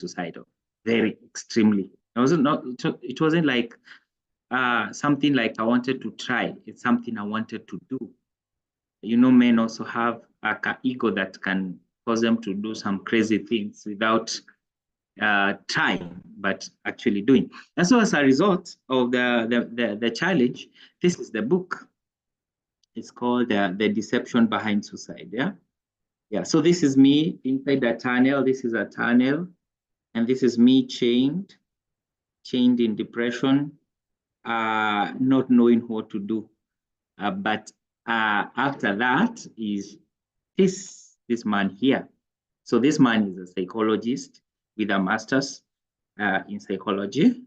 suicidal, very extremely. It wasn't like something like I wanted to try. It's something I wanted to do. You know, men also have a ego that can cause them to do some crazy things without trying, but actually doing. And so as a result of the challenge, this is the book. It's called The Deception Behind Suicide. Yeah. Yeah. So this is me inside a tunnel. This is a tunnel. And this is me chained in depression, not knowing what to do. But after that is this man here. So this man is a psychologist with a master's in psychology,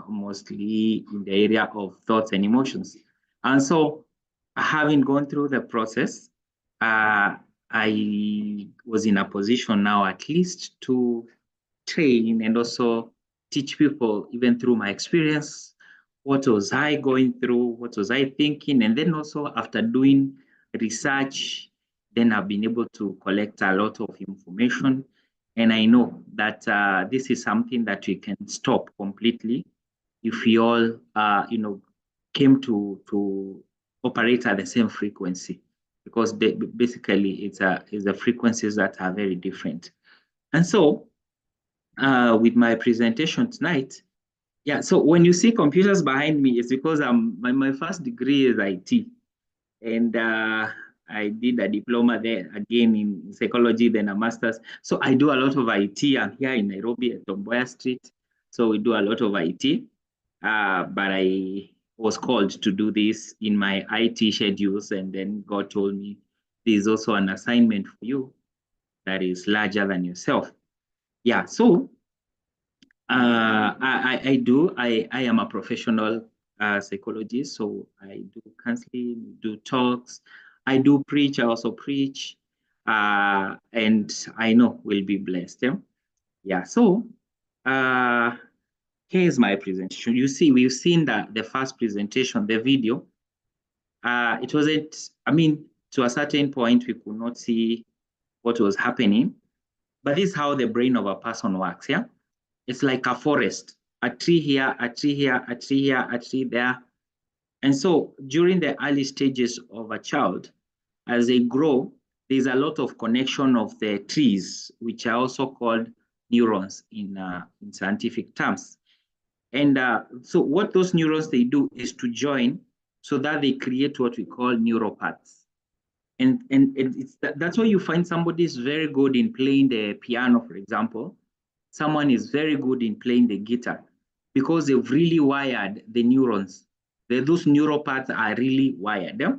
mostly in the area of thoughts and emotions. And so, having gone through the process, I was in a position now at least to train and also teach people, even through my experience, what was I going through, what was I thinking, and then also after doing research, then I've been able to collect a lot of information. And I know that this is something that we can stop completely if we all, came to operate at the same frequency, because basically it's the frequencies that are very different. And so, with my presentation tonight, yeah, so when you see computers behind me, it's because my first degree is IT. And I did a diploma there again in psychology, then a master's. So I do a lot of IT. I'm here in Nairobi at Tomboya Street. So we do a lot of IT. But I was called to do this in my IT schedules. And then God told me, there's also an assignment for you that is larger than yourself. Yeah, so I am a professional psychologist, so I do counseling, do talks, I do preach, I also preach, and I know we'll be blessed. Yeah, yeah. So here's my presentation. You see, we've seen the first presentation, the video. It wasn't, I mean, to a certain point, we could not see what was happening, but this is how the brain of a person works. Yeah. It's like a forest, a tree here, a tree here, a tree here, a tree there. And so during the early stages of a child, as they grow, there's a lot of connection of the trees, which are also called neurons in scientific terms. And so what those neurons, they do is to join so that they create what we call neural paths. And that's why you find somebody is very good in playing the piano, for example. Someone is very good in playing the guitar because they've really wired the neurons. Those neural paths are really wired. Yeah?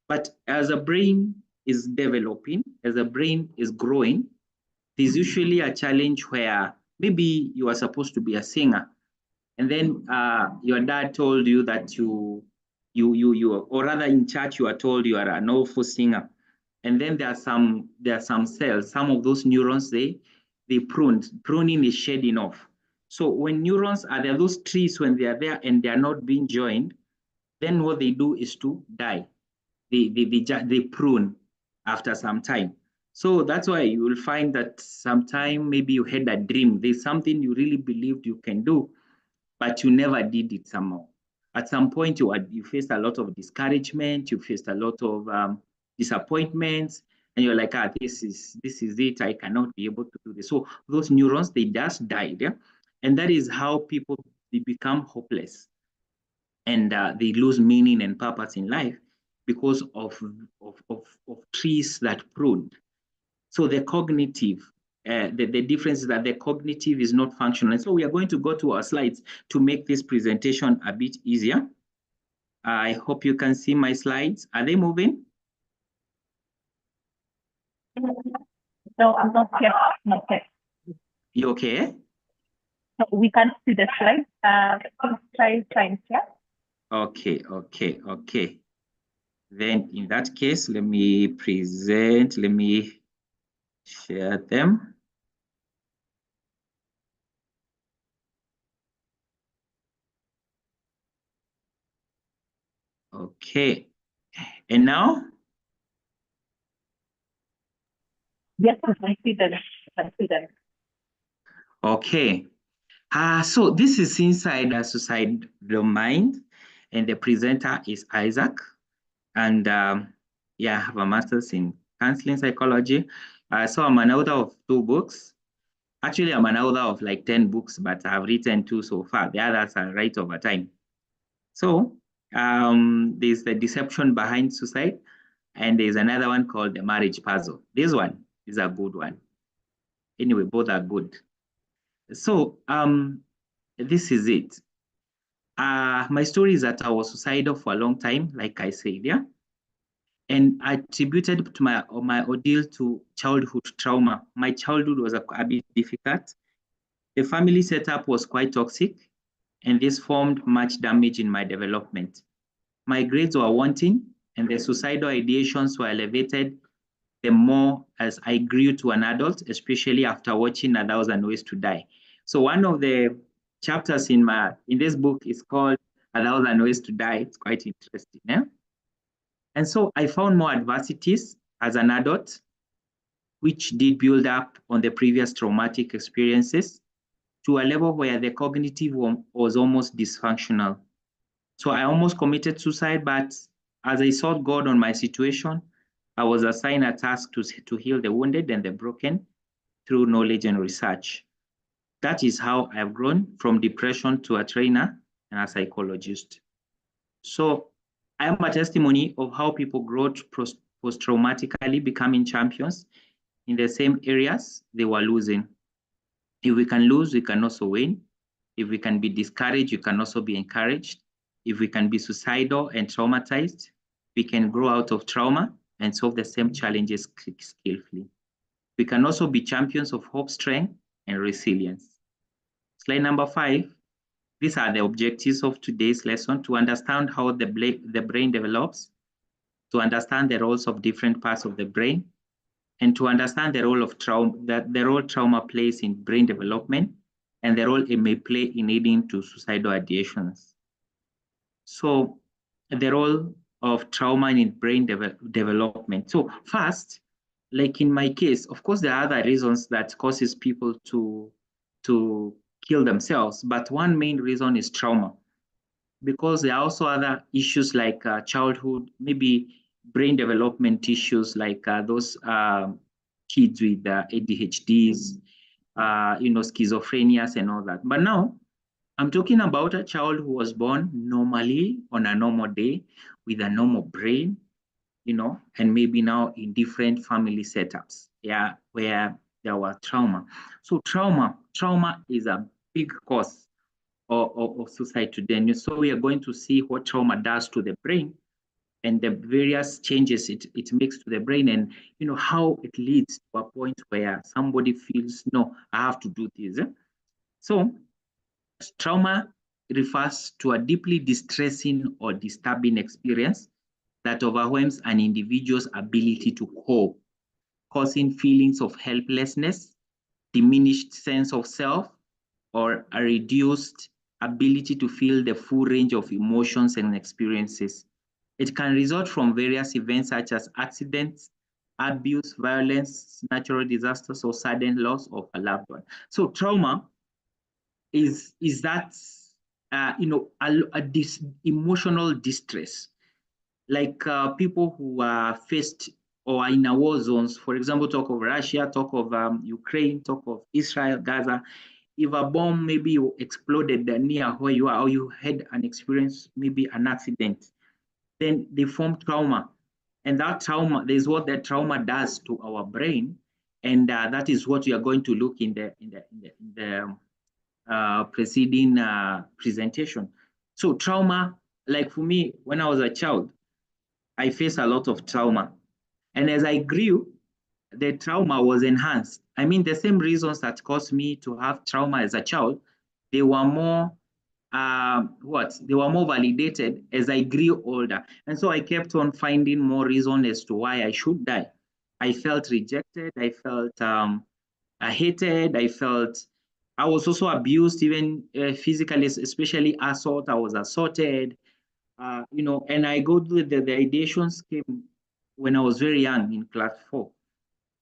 But as a brain is developing, as a brain is growing, there's usually a challenge where maybe you are supposed to be a singer, and then your dad told you that you, or rather in church you are told you are an awful singer, and then there are some cells, some of those neurons they pruned. Pruning is shedding off. So when neurons are there, those trees, when they are there and they are not being joined, then what they do is to die. They prune after some time. So that's why you will find that sometime maybe you had a dream. There's something you really believed you can do, but you never did it somehow. At some point, you faced a lot of discouragement, you faced a lot of disappointments, and you're like, this is it. I cannot be able to do this. So those neurons, they just died. Yeah? And that is how people, they become hopeless, and they lose meaning and purpose in life because of trees that pruned. So the cognitive, the difference is that the cognitive is not functional. And so we are going to go to our slides to make this presentation a bit easier. I hope you can see my slides. Are they moving? No, I'm not yet. Not yet. You okay? No, we can't see the slides. Try and share. Okay. Then in that case, let me present. Let me share them. Okay. And now? Yes, I see them. Okay. So this is Inside a Suicidal Mind, and the presenter is Isaac. And yeah, I have a master's in counseling psychology. So I'm an author of 2 books. Actually, I'm an author of like 10 books, but I've written 2 so far. The others are right over time. So there's The Deception Behind Suicide, and there's another one called The Marriage Puzzle. This one is a good one. Anyway, both are good. So this is it. My story is that I was suicidal for a long time, like I said, yeah. And I attributed to my ordeal to childhood trauma. My childhood was a bit difficult. The family setup was quite toxic, and this formed much damage in my development. My grades were wanting, and the suicidal ideations were elevated the more as I grew to an adult, especially after watching 1,000 Ways to Die. So one of the chapters in this book is called 1,000 Ways to Die. It's quite interesting. Yeah? And so I found more adversities as an adult, which did build up on the previous traumatic experiences to a level where the cognitive was almost dysfunctional. So I almost committed suicide, but as I sought God on my situation, I was assigned a task to heal the wounded and the broken through knowledge and research. That is how I've grown from depression to a trainer and a psychologist. So I am a testimony of how people grow post-traumatically, becoming champions in the same areas they were losing. If we can lose, we can also win. If we can be discouraged, we can also be encouraged. If we can be suicidal and traumatized, we can grow out of trauma and solve the same challenges skillfully. We can also be champions of hope, strength, and resilience. Slide number 5. These are the objectives of today's lesson: to understand how the brain develops, to understand the roles of different parts of the brain, and to understand the role of trauma plays in brain development, and the role it may play in leading to suicidal ideations. So the role of trauma in brain development. So first, like in my case, of course, there are other reasons that causes people to kill themselves, but one main reason is trauma, because there are also other issues like childhood, maybe brain development issues like those kids with ADHDs, schizophrenias and all that. But now I'm talking about a child who was born normally on a normal day with a normal brain, and maybe now in different family setups, yeah, where there was trauma. So trauma is a big cause of suicide today. So we are going to see what trauma does to the brain and the various changes it makes to the brain, and how it leads to a point where somebody feels, no, I have to do this. So trauma refers to a deeply distressing or disturbing experience that overwhelms an individual's ability to cope, causing feelings of helplessness, diminished sense of self, or a reduced ability to feel the full range of emotions and experiences. It can result from various events such as accidents, abuse, violence, natural disasters, or sudden loss of a loved one. So trauma is that emotional distress, like people who are faced or are in a war zones. For example, talk of Russia, talk of Ukraine, talk of Israel, Gaza. If a bomb maybe exploded near where you are, or you had an experience, maybe an accident, then they form trauma. And that trauma, there's what that trauma does to our brain. And that is what we are going to look in the preceding presentation. So trauma, like for me, when I was a child, I faced a lot of trauma. And as I grew, the trauma was enhanced. I mean, the same reasons that caused me to have trauma as a child, they were more they were more validated as I grew older. And so I kept on finding more reason as to why I should die. I felt rejected, I felt hated, I was also abused, even physically, especially assault. I was assaulted, and I go through the ideations came when I was very young in class 4.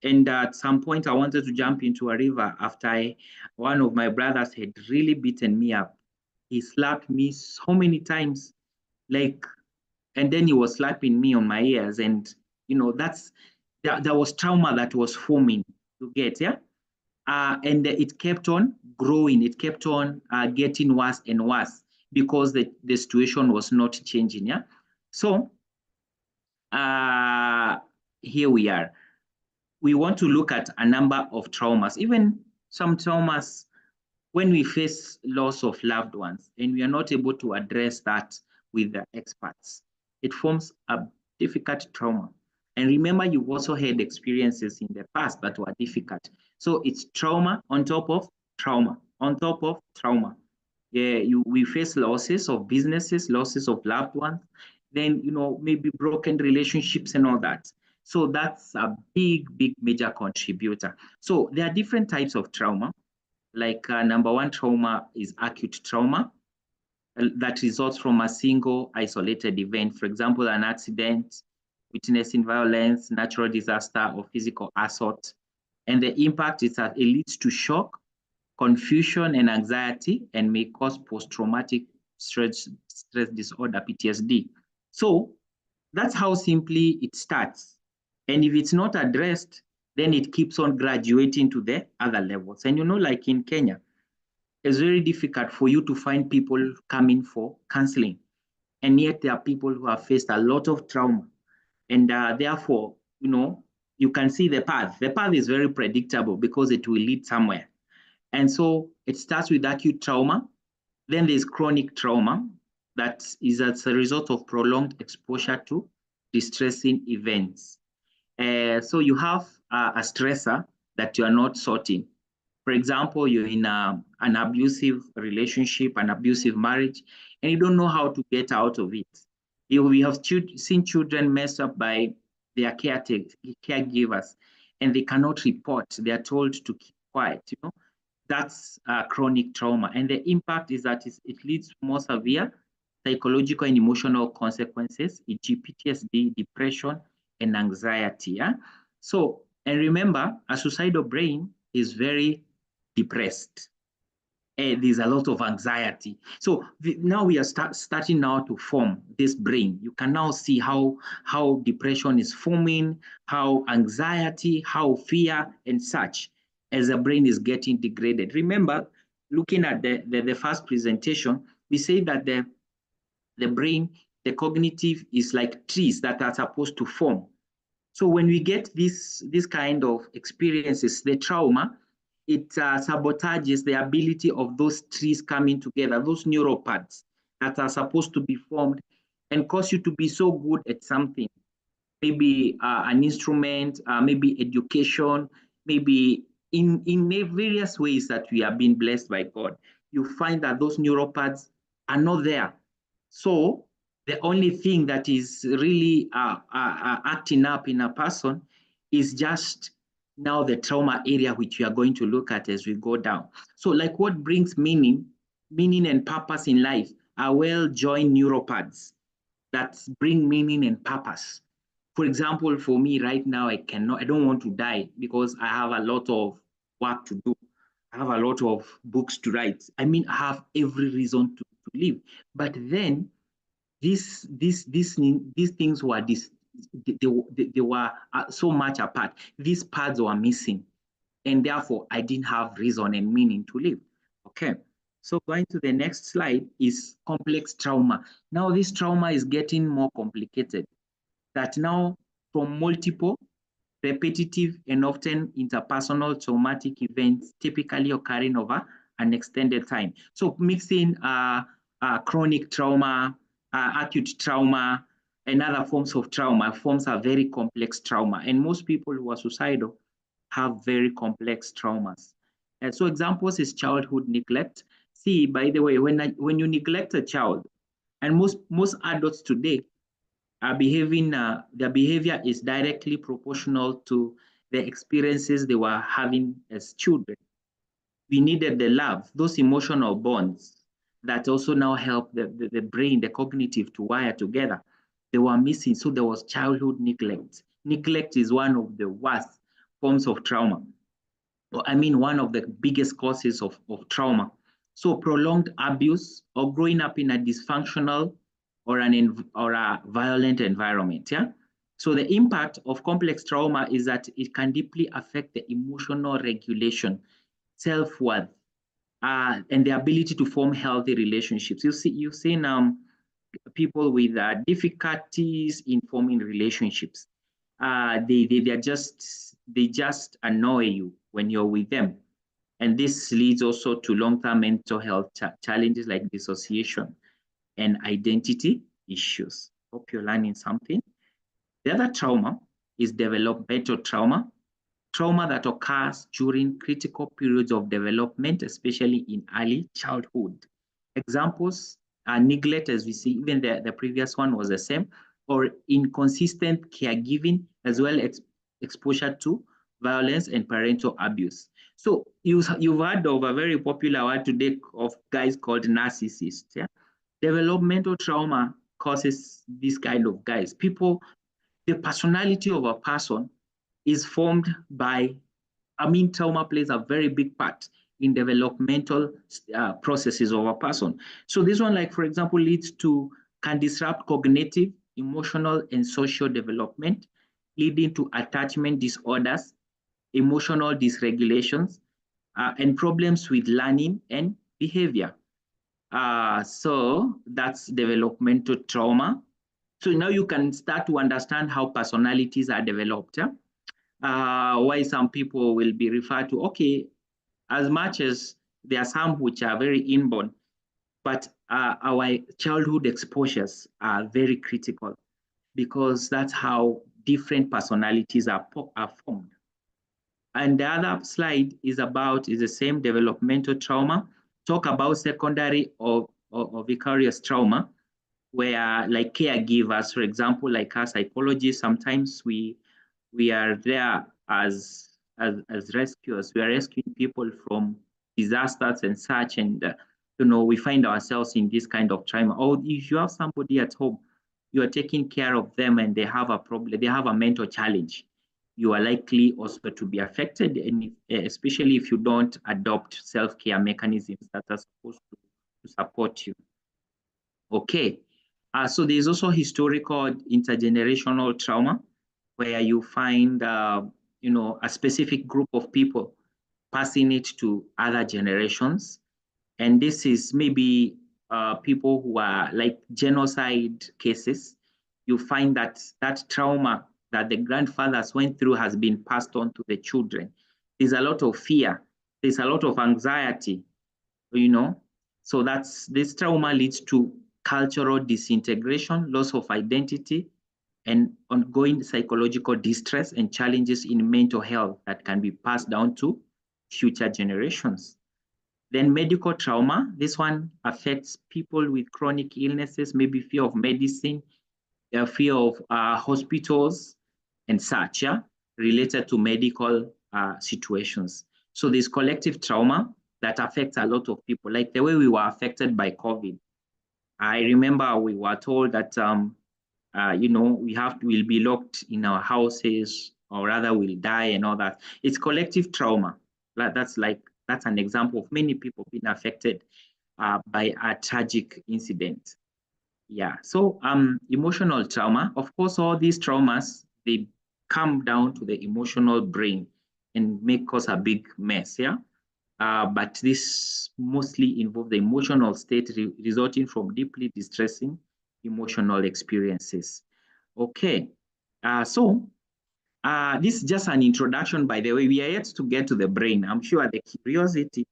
And at some point, I wanted to jump into a river after one of my brothers had really beaten me up. He slapped me so many times, like, and then he was slapping me on my ears. And, there was trauma that was forming, you get, yeah? And it kept on growing. It kept on getting worse and worse because the situation was not changing, yeah? So here we are. We want to look at a number of traumas, even some traumas when we face loss of loved ones and we are not able to address that with the experts. It forms a difficult trauma. And remember, you've also had experiences in the past that were difficult. So it's trauma on top of trauma, on top of trauma. Yeah, we face losses of businesses, losses of loved ones, then, maybe broken relationships and all that. So that's a big, big major contributor. So there are different types of trauma. Like number one trauma is acute trauma that results from a single isolated event. For example, an accident, witnessing violence, natural disaster, or physical assault. And the impact is that it leads to shock, confusion, and anxiety, and may cause post-traumatic stress disorder, PTSD. So that's how simply it starts. And if it's not addressed, then it keeps on graduating to the other levels. And like in Kenya, it's very difficult for you to find people coming for counseling. And yet there are people who have faced a lot of trauma. And therefore, you can see the path. The path is very predictable because it will lead somewhere. And so it starts with acute trauma. Then there's chronic trauma that is as a result of prolonged exposure to distressing events. So you have a stressor that you are not sorting. For example, you're in an abusive relationship, an abusive marriage, and you don't know how to get out of it. We have seen children messed up by their caregivers, and they cannot report. They are told to keep quiet. That's chronic trauma. And the impact is that it leads to more severe psychological and emotional consequences, e.g. PTSD, depression, and anxiety. Yeah? So, and remember, a suicidal brain is very depressed. There's a lot of anxiety. So now we are starting now to form this brain. You can now see how depression is forming, how anxiety, how fear and such as the brain is getting degraded. Remember, looking at the first presentation, we say that the brain, the cognitive is like trees that are supposed to form. So when we get this kind of experiences, the trauma, it sabotages the ability of those trees coming together, those neural paths that are supposed to be formed and cause you to be so good at something. Maybe an instrument, maybe education, maybe in various ways that we are being blessed by God. You find that those neural paths are not there. So the only thing that is really acting up in a person is just now the trauma area, which we are going to look at as we go down. So like what brings meaning and purpose in life are well-joined neural paths that bring meaning and purpose. For example, for me right now, I don't want to die because I have a lot of work to do. I have a lot of books to write. I mean, I have every reason to live. But then these things were they were so much apart. These parts were missing, and therefore I didn't have reason and meaning to live. Okay, so going to the next slide is complex trauma. Now this trauma is getting more complicated. That now from multiple, repetitive, and often interpersonal traumatic events typically occurring over an extended time. So mixing chronic trauma, acute trauma, and other forms of trauma forms a very complex trauma. And most people who are suicidal have very complex traumas. And so examples is childhood neglect. See, by the way, when you neglect a child, and most adults today are behaving, their behavior is directly proportional to the experiences they were having as children. We needed the love, those emotional bonds that also now help the brain, the cognitive to wire together. They were missing, so there was childhood neglect. Neglect is one of the worst forms of trauma. I mean, one of the biggest causes of trauma. So prolonged abuse or growing up in a dysfunctional or a violent environment. Yeah. So the impact of complex trauma is that it can deeply affect the emotional regulation, self-worth, and the ability to form healthy relationships. You've seen people with difficulties in forming relationships. They just annoy you when you're with them. And this leads also to long-term mental health challenges like dissociation and identity issues. Hope you're learning something. The other trauma is developmental trauma, trauma that occurs during critical periods of development, especially in early childhood. Examples are neglect, as we see, even the previous one was the same, or inconsistent caregiving, as well as exposure to violence and parental abuse. So you've heard of a very popular word today of guys called narcissists. Yeah? Developmental trauma causes this kind of guys. The personality of a person is formed by, trauma plays a very big part in developmental processes of a person. So this one, like, for example, can disrupt cognitive, emotional, and social development, leading to attachment disorders, emotional dysregulations, and problems with learning and behavior. So that's developmental trauma. So now you can start to understand how personalities are developed. Yeah? Why some people will be referred to, okay, as much as there are some which are very inborn, but our childhood exposures are very critical because that's how different personalities are formed. And the other slide is the same developmental trauma. Talk about secondary or vicarious trauma, where like caregivers, for example, like us psychologists, sometimes we are there as rescuers. We are rescuing people from disasters and such, and we find ourselves in this kind of trauma. Or if you have somebody at home, you are taking care of them and they have a problem, they have a mental challenge, you are likely also to be affected, and especially if you don't adopt self-care mechanisms that are supposed to support you. Okay, so there's also historical intergenerational trauma, where you find, a specific group of people passing it to other generations. And this is maybe people who are like genocide cases. You find that trauma that the grandfathers went through has been passed on to the children. There's a lot of fear. There's a lot of anxiety, So this trauma leads to cultural disintegration, loss of identity, and ongoing psychological distress and challenges in mental health that can be passed down to future generations. Then medical trauma, this one affects people with chronic illnesses, maybe fear of medicine, fear of hospitals and such, related to medical situations. So there's collective trauma that affects a lot of people, like the way we were affected by COVID. I remember we were told that, we'll be locked in our houses, or rather we'll die and all that. It's collective trauma. That's an example of many people being affected by a tragic incident. Yeah, so emotional trauma, of course, all these traumas, they come down to the emotional brain and make us a big mess, yeah? But this mostly involves the emotional state resulting from deeply distressing emotional experiences. Okay, so this is just an introduction, by the way. We are yet to get to the brain. I'm sure the curiosity,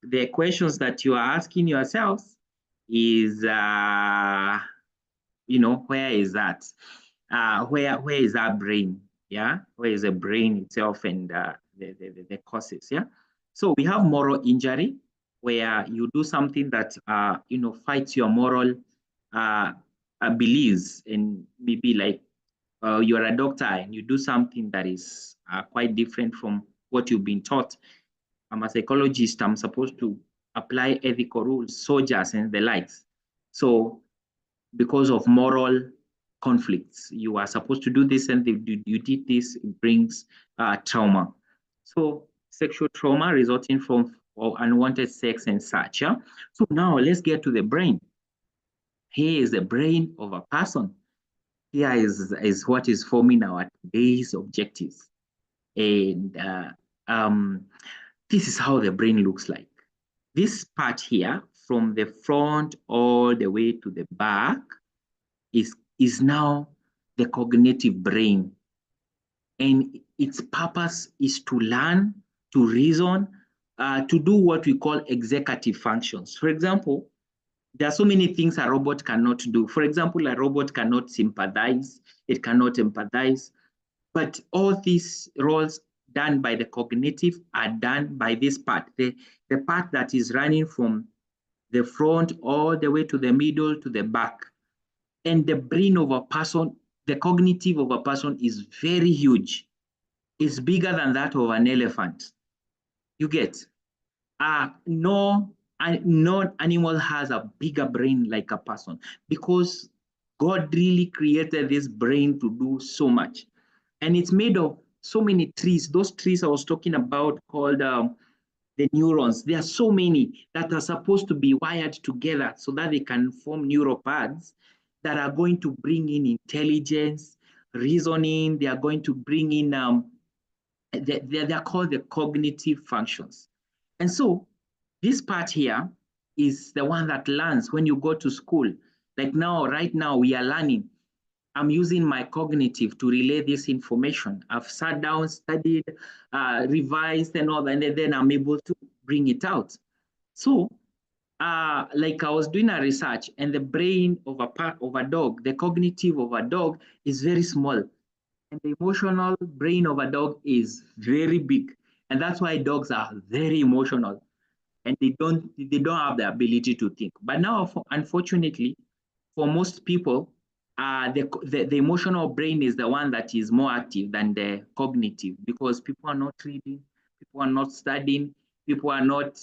the questions that you are asking yourselves is, where is that? Where is that brain? Yeah, where is the brain itself and the causes? Yeah. So we have moral injury, where you do something that fights your moral beliefs, and maybe like you're a doctor and you do something that is quite different from what you've been taught. I'm a psychologist, I'm supposed to apply ethical rules, soldiers and the likes. So because of moral conflicts. You are supposed to do this and you did this, it brings trauma. So sexual trauma resulting from unwanted sex and such. Yeah? So now let's get to the brain. Here is the brain of a person. Here is what is forming our today's objectives. And this is how the brain looks like. This part here, from the front all the way to the back, is now the cognitive brain. And its purpose is to learn, to reason, to do what we call executive functions. For example, there are so many things a robot cannot do. For example, a robot cannot sympathize, it cannot empathize, but all these roles done by the cognitive are done by this part, the part that is running from the front all the way to the middle to the back. And the brain of a person, the cognitive of a person is very huge. It's bigger than that of an elephant. You get? No animal has a bigger brain like a person, because God really created this brain to do so much. And it's made of so many trees. Those trees I was talking about called the neurons. There are so many that are supposed to be wired together so that they can form neural paths that are going to bring in intelligence, reasoning. They are going to bring in, they're called the cognitive functions. And so this part here is the one that learns when you go to school. Like now, right now, we are learning. I'm using my cognitive to relay this information. I've sat down, studied, revised, and all that, and then I'm able to bring it out. So, like I was doing a research, and the brain of a dog, the cognitive of a dog is very small, and the emotional brain of a dog is very big, and that's why dogs are very emotional, and they don't have the ability to think. But now, unfortunately, for most people, the emotional brain is the one that is more active than the cognitive, because people are not reading, people are not studying, people are not,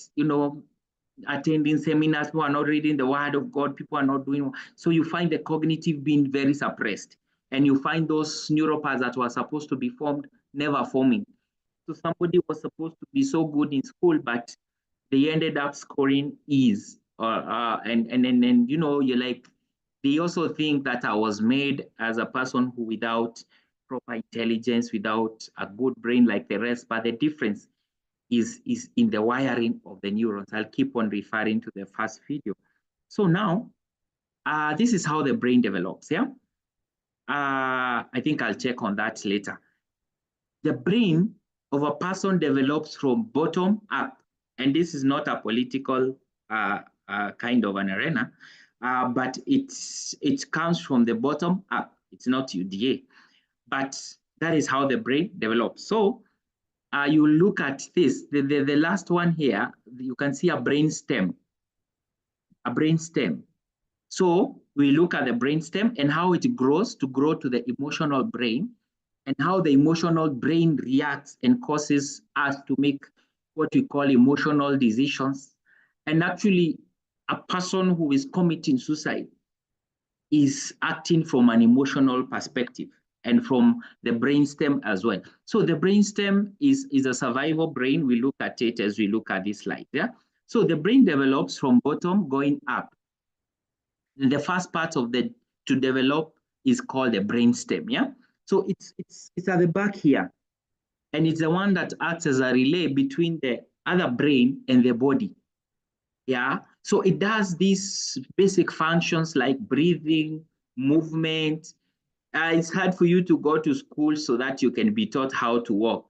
attending seminars, people are not reading the word of God, people are not doing. So you find the cognitive being very suppressed, and you find those neural paths that were supposed to be formed never forming. So somebody was supposed to be so good in school, but they ended up scoring E's, and you're like, they also think that I was made as a person who without proper intelligence, without a good brain like the rest, but the difference is in the wiring of the neurons. I'll keep on referring to the first video. So now, this is how the brain develops, yeah? I think I'll check on that later. The brain of a person develops from bottom up, and this is not a political kind of an arena, but it comes from the bottom up. It's not UDA, but that is how the brain develops. So you look at this, the last one here, you can see a brain stem. So we look at the brain stem and how it grows to grow to the emotional brain, and how the emotional brain reacts and causes us to make what we call emotional decisions. And actually, a person who is committing suicide is acting from an emotional perspective and from the brainstem as well. So the brainstem is a survival brain. We look at it as we look at this slide. Yeah. So the brain develops from bottom going up. And the first part of to develop is called the brainstem. Yeah. So it's at the back here, and it's the one that acts as a relay between the other brain and the body. Yeah. So it does these basic functions like breathing, movement. It's hard for you to go to school so that you can be taught how to walk.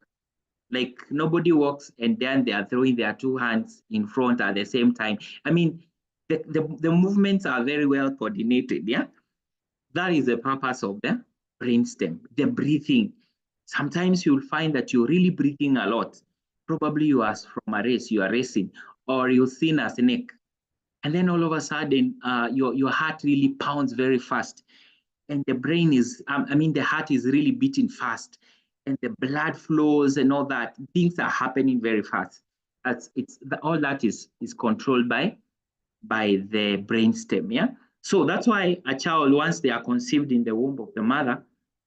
Like nobody walks and then they are throwing their two hands in front at the same time. I mean, the movements are very well coordinated. Yeah. That is the purpose of the brainstem, the breathing. Sometimes you'll find that you're really breathing a lot. Probably you are from a race, you are racing, or you've seen a snake. And then all of a sudden, your heart really pounds very fast. And the brain is, the heart is really beating fast. And the blood flows and all that. Things are happening very fast. All that is controlled by the brainstem, yeah? So that's why a child, once they are conceived in the womb of the mother,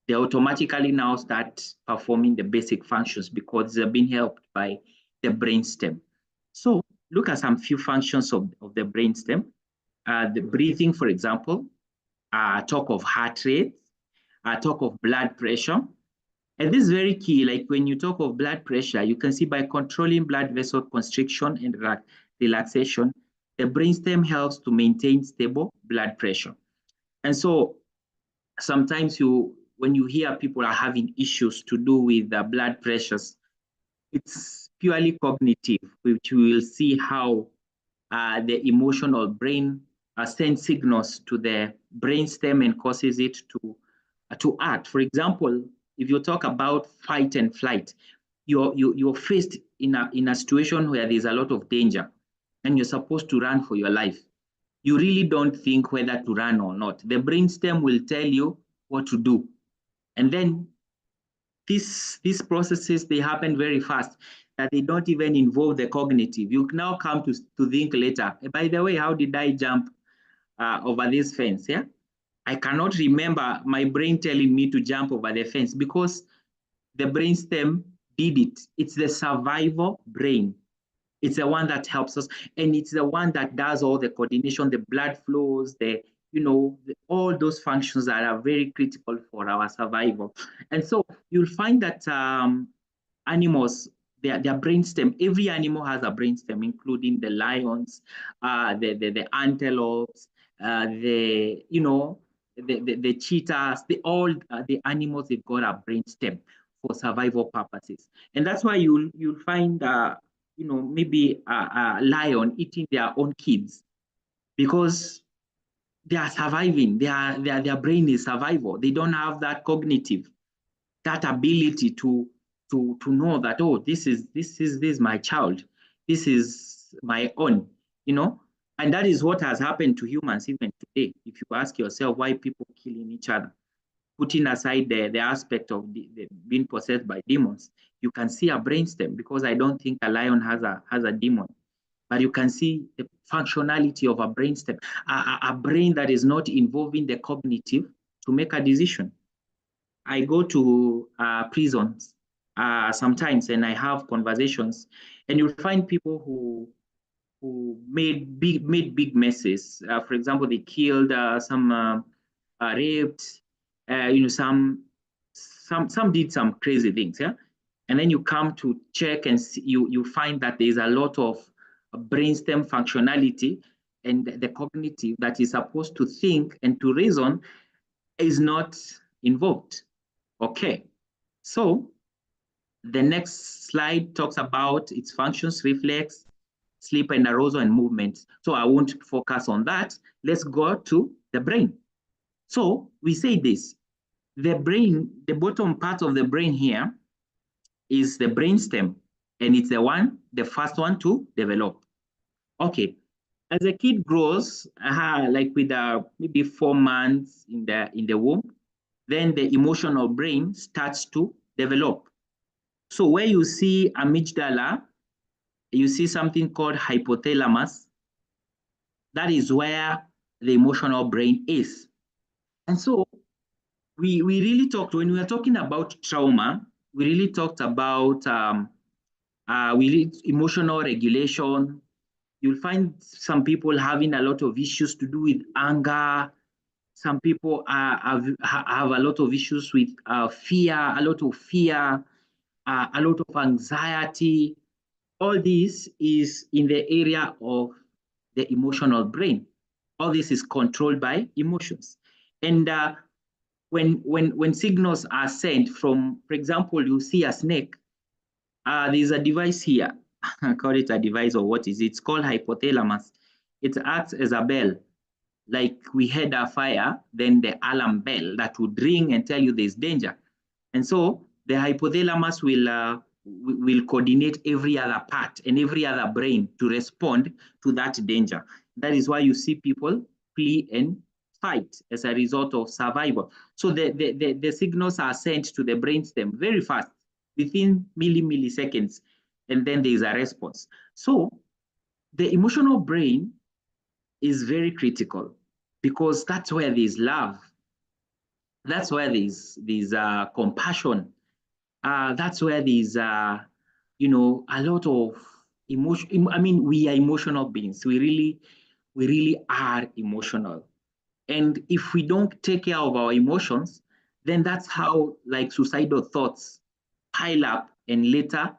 they automatically now start performing the basic functions because they're being helped by the brainstem. So look at some few functions of the brainstem. The breathing, for example, talk of heart rate, talk of blood pressure. And this is very key. Like when you talk of blood pressure, you can see by controlling blood vessel constriction and relaxation, the brainstem helps to maintain stable blood pressure. And so sometimes when you hear people are having issues to do with the blood pressures, it's purely cognitive, which we will see how the emotional brain sends signals to the brainstem and causes it to act. For example, if you talk about fight and flight, you're faced in a situation where there's a lot of danger and you're supposed to run for your life. You really don't think whether to run or not. The brainstem will tell you what to do. And then these processes, they happen very fast, that they don't even involve the cognitive. You now come to think later, by the way, how did I jump over this fence? Yeah, I cannot remember my brain telling me to jump over the fence because the brainstem did it. It's the survival brain. It's the one that helps us, and it's the one that does all the coordination, the blood flows, all those functions that are very critical for our survival. And so you'll find that animals, their brainstem, every animal has a brainstem, including the lions, the antelopes, the cheetahs, the animals, they've got a brainstem for survival purposes. And that's why you'll find maybe a lion eating their own kids because they are surviving. Their brain is survival. They don't have that cognitive, that ability to know that, oh, this is my child, this is my own, and that is what has happened to humans even today. If you ask yourself why people killing each other, putting aside the aspect of the being possessed by demons, you can see a brainstem, because I don't think a lion has a demon, but you can see the functionality of a brainstem, a brain that is not involving the cognitive to make a decision. I go to prisons sometimes and I have conversations, and you'll find people who made big messes. For example, they killed some, raped, some did some crazy things, yeah. And then you come to check and see, you find that there's a lot of brainstem functionality, and the cognitive that is supposed to think and to reason is not involved. Okay, so the next slide talks about its functions: reflex, sleep and arousal, and movement. So I won't focus on that. Let's go to the brain. So we say this: the brain, the bottom part of the brain here is the brainstem, and it's the first one to develop. Okay, as a kid grows, like with maybe 4 months in the womb, then the emotional brain starts to develop. So where you see amygdala, you see something called hypothalamus. That is where the emotional brain is. And so we really talked, when we were talking about trauma, we really talked about emotional regulation. You'll find some people having a lot of issues to do with anger. Some people have a lot of issues with fear, a lot of anxiety. All this is in the area of the emotional brain. All this is controlled by emotions. And when signals are sent from, for example, you see a snake, there's a device here. I call it a device, or what is it? It's called hypothalamus. It acts as a bell. Like we had a fire, then the alarm bell that would ring and tell you there's danger. And so the hypothalamus will coordinate every other part and every other brain to respond to that danger. That is why you see people flee and fight as a result of survival. So the signals are sent to the brainstem very fast, within milliseconds, and then there is a response. So the emotional brain is very critical because that's where there's love. That's where there's compassion. That's where there's a lot of emotion. I mean, we are emotional beings. We really are emotional. And if we don't take care of our emotions, then that's how like suicidal thoughts pile up, and later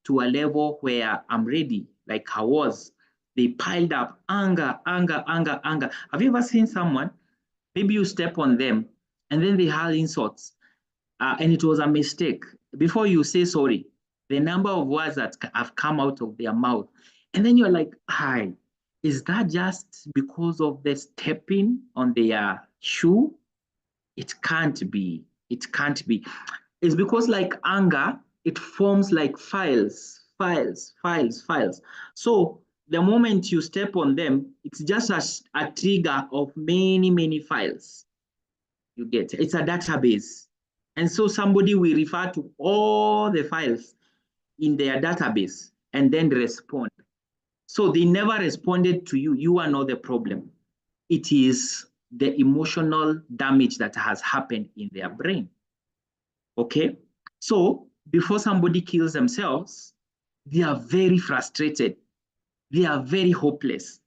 to a level where I'm ready, like I was. They piled up anger, anger, anger, anger. Have you ever seen someone? Maybe you step on them and then they hurl insults, and it was a mistake. Before you say sorry, the number of words that have come out of their mouth, and then you're like, hi, is that just because of the stepping on their shoe? It can't be. It can't be. It's because like anger, it forms like files, files, files, files. So the moment you step on them, it's just a trigger of many, many files. You get it's a database. And so somebody will refer to all the files in their database and then respond. So they never responded to you. You are not the problem. It is the emotional damage that has happened in their brain. Okay? So before somebody kills themselves, they are very frustrated. They are very hopeless.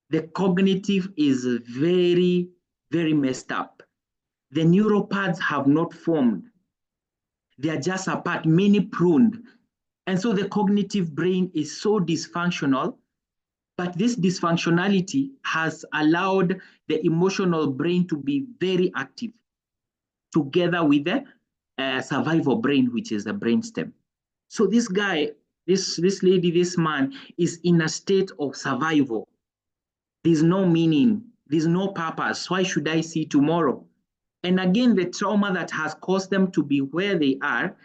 The cognitive is very, very messed up. The neural paths have not formed. They are just apart, many pruned. And so the cognitive brain is so dysfunctional, but this dysfunctionality has allowed the emotional brain to be very active together with the survival brain, which is the brainstem. So this guy, this lady, this man is in a state of survival. There's no meaning, there's no purpose. Why should I see tomorrow? And again, the trauma that has caused them to be where they are,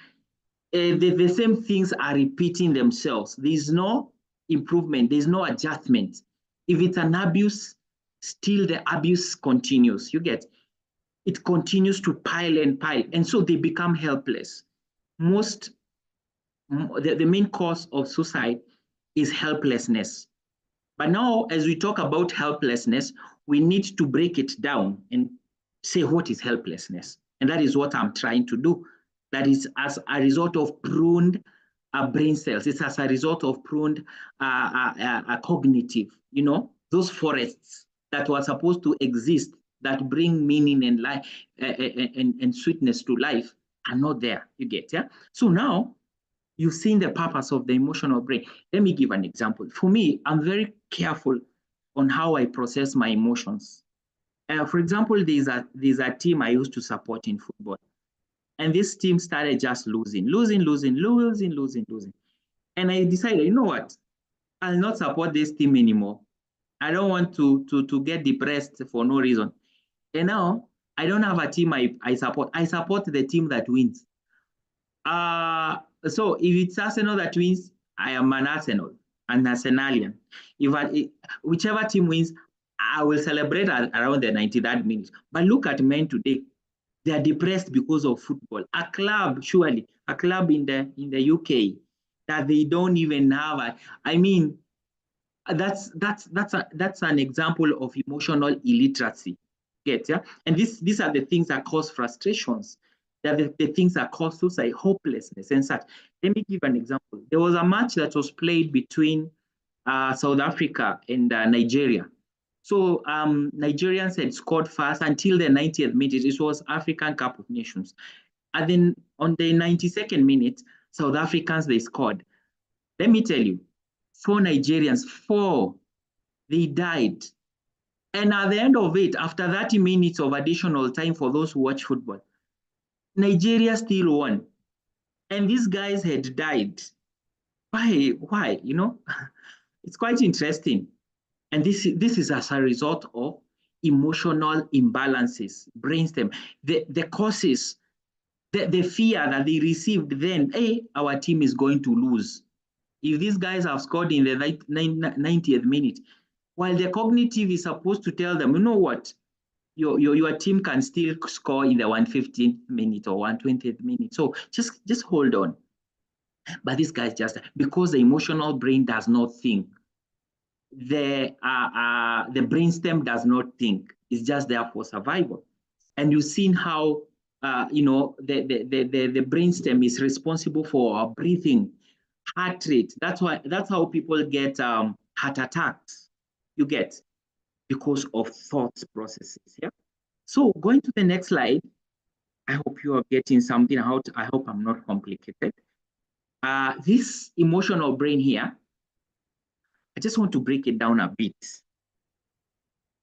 the same things are repeating themselves. There's no improvement, there's no adjustment. If it's an abuse, still the abuse continues. You get it continues to pile and pile. And so they become helpless. The main cause of suicide is helplessness. But now, as we talk about helplessness, we need to break it down and say what is helplessness. And that is what I'm trying to do. That is as a result of pruned brain cells. It's as a result of pruned cognitive, those forests that were supposed to exist, that bring meaning and life and sweetness to life, are not there. You get, yeah? So now, you've seen the purpose of the emotional brain. Let me give an example. For me, I'm very careful on how I process my emotions. For example, there's a team I used to support in football. And this team started just losing. And I decided, you know what? I'll not support this team anymore. I don't want to get depressed for no reason. And now, I don't have a team I support. I support the team that wins. So if it's Arsenal that wins, I am an Arsenalian. Whichever team wins, I will celebrate around the 93rd minute. But look at men today. They are depressed because of football. A club in the UK that they don't even have. That's an example of emotional illiteracy. Get, yeah? And these are the things that cause frustrations. They're the things that cause suicide, hopelessness, and such. Let me give an example. There was a match that was played between South Africa and Nigeria. So Nigerians had scored fast until the 90th minute. It was African Cup of Nations. And then on the 92nd minute, South Africans, they scored. Let me tell you, 4 Nigerians, they died. And at the end of it, after 30 minutes of additional time for those who watch football, Nigeria still won. And these guys had died. Why? It's quite interesting. And this is as a result of emotional imbalances, brainstem, the causes, the fear that they received then, hey, our team is going to lose. If these guys have scored in the 90th minute, while the cognitive is supposed to tell them, you know what, your team can still score in the 115th minute or 120th minute. So just hold on. But these guys just, because the emotional brain does not think, the brainstem does not think. is just there for survival. And you've seen how you know, the brainstem is responsible for our breathing, heart rate. That's how people get heart attacks. You get, because of thought processes. Yeah. So going to the next slide, I hope you are getting something out. I hope I'm not complicated. This emotional brain here, I just want to break it down a bit.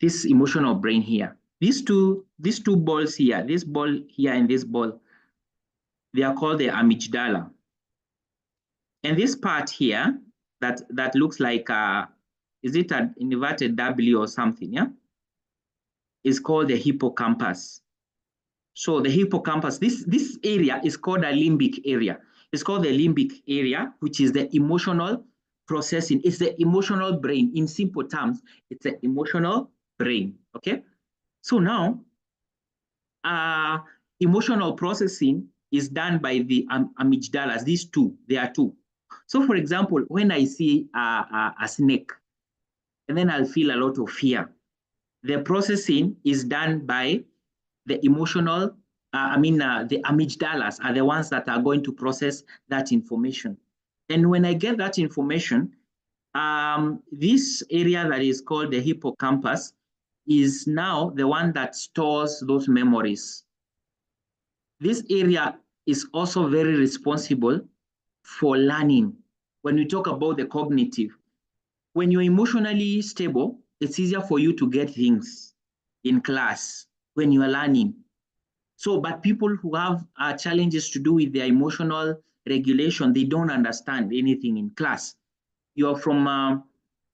This emotional brain here, these two balls here, this ball here and this ball, they are called the amygdala. And this part here, that looks like, is it an inverted W or something, yeah? Is called the hippocampus. So the hippocampus, this area is called a limbic area. It's called the limbic area, which is the emotional processing. It's the emotional brain. In simple terms, it's the emotional brain, okay? So now, emotional processing is done by the amygdalas. These two, there are two. So for example, when I see a snake, and then I'll feel a lot of fear, the processing is done by the emotional, the amygdalas are the ones that are going to process that information. And when I get that information, this area that is called the hippocampus is now the one that stores those memories. This area is also very responsible for learning. When we talk about the cognitive, when you're emotionally stable, it's easier for you to get things in class when you are learning. So, but people who have challenges to do with their emotional regulation, they don't understand anything in class. You're from,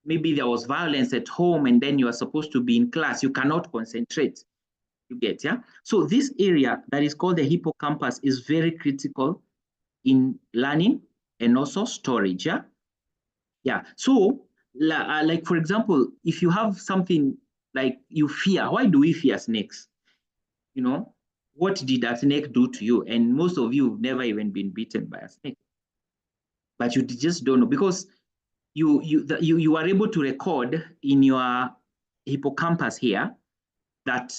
maybe there was violence at home and then you are supposed to be in class. You cannot concentrate, you get, yeah? So this area that is called the hippocampus is very critical in learning and also storage, yeah? Yeah, so like for example, if you have something like you fear, why do we fear snakes? You know, what did a snake do to you? And most of you have never even been bitten by a snake, but you just don't know, because you are able to record in your hippocampus here that,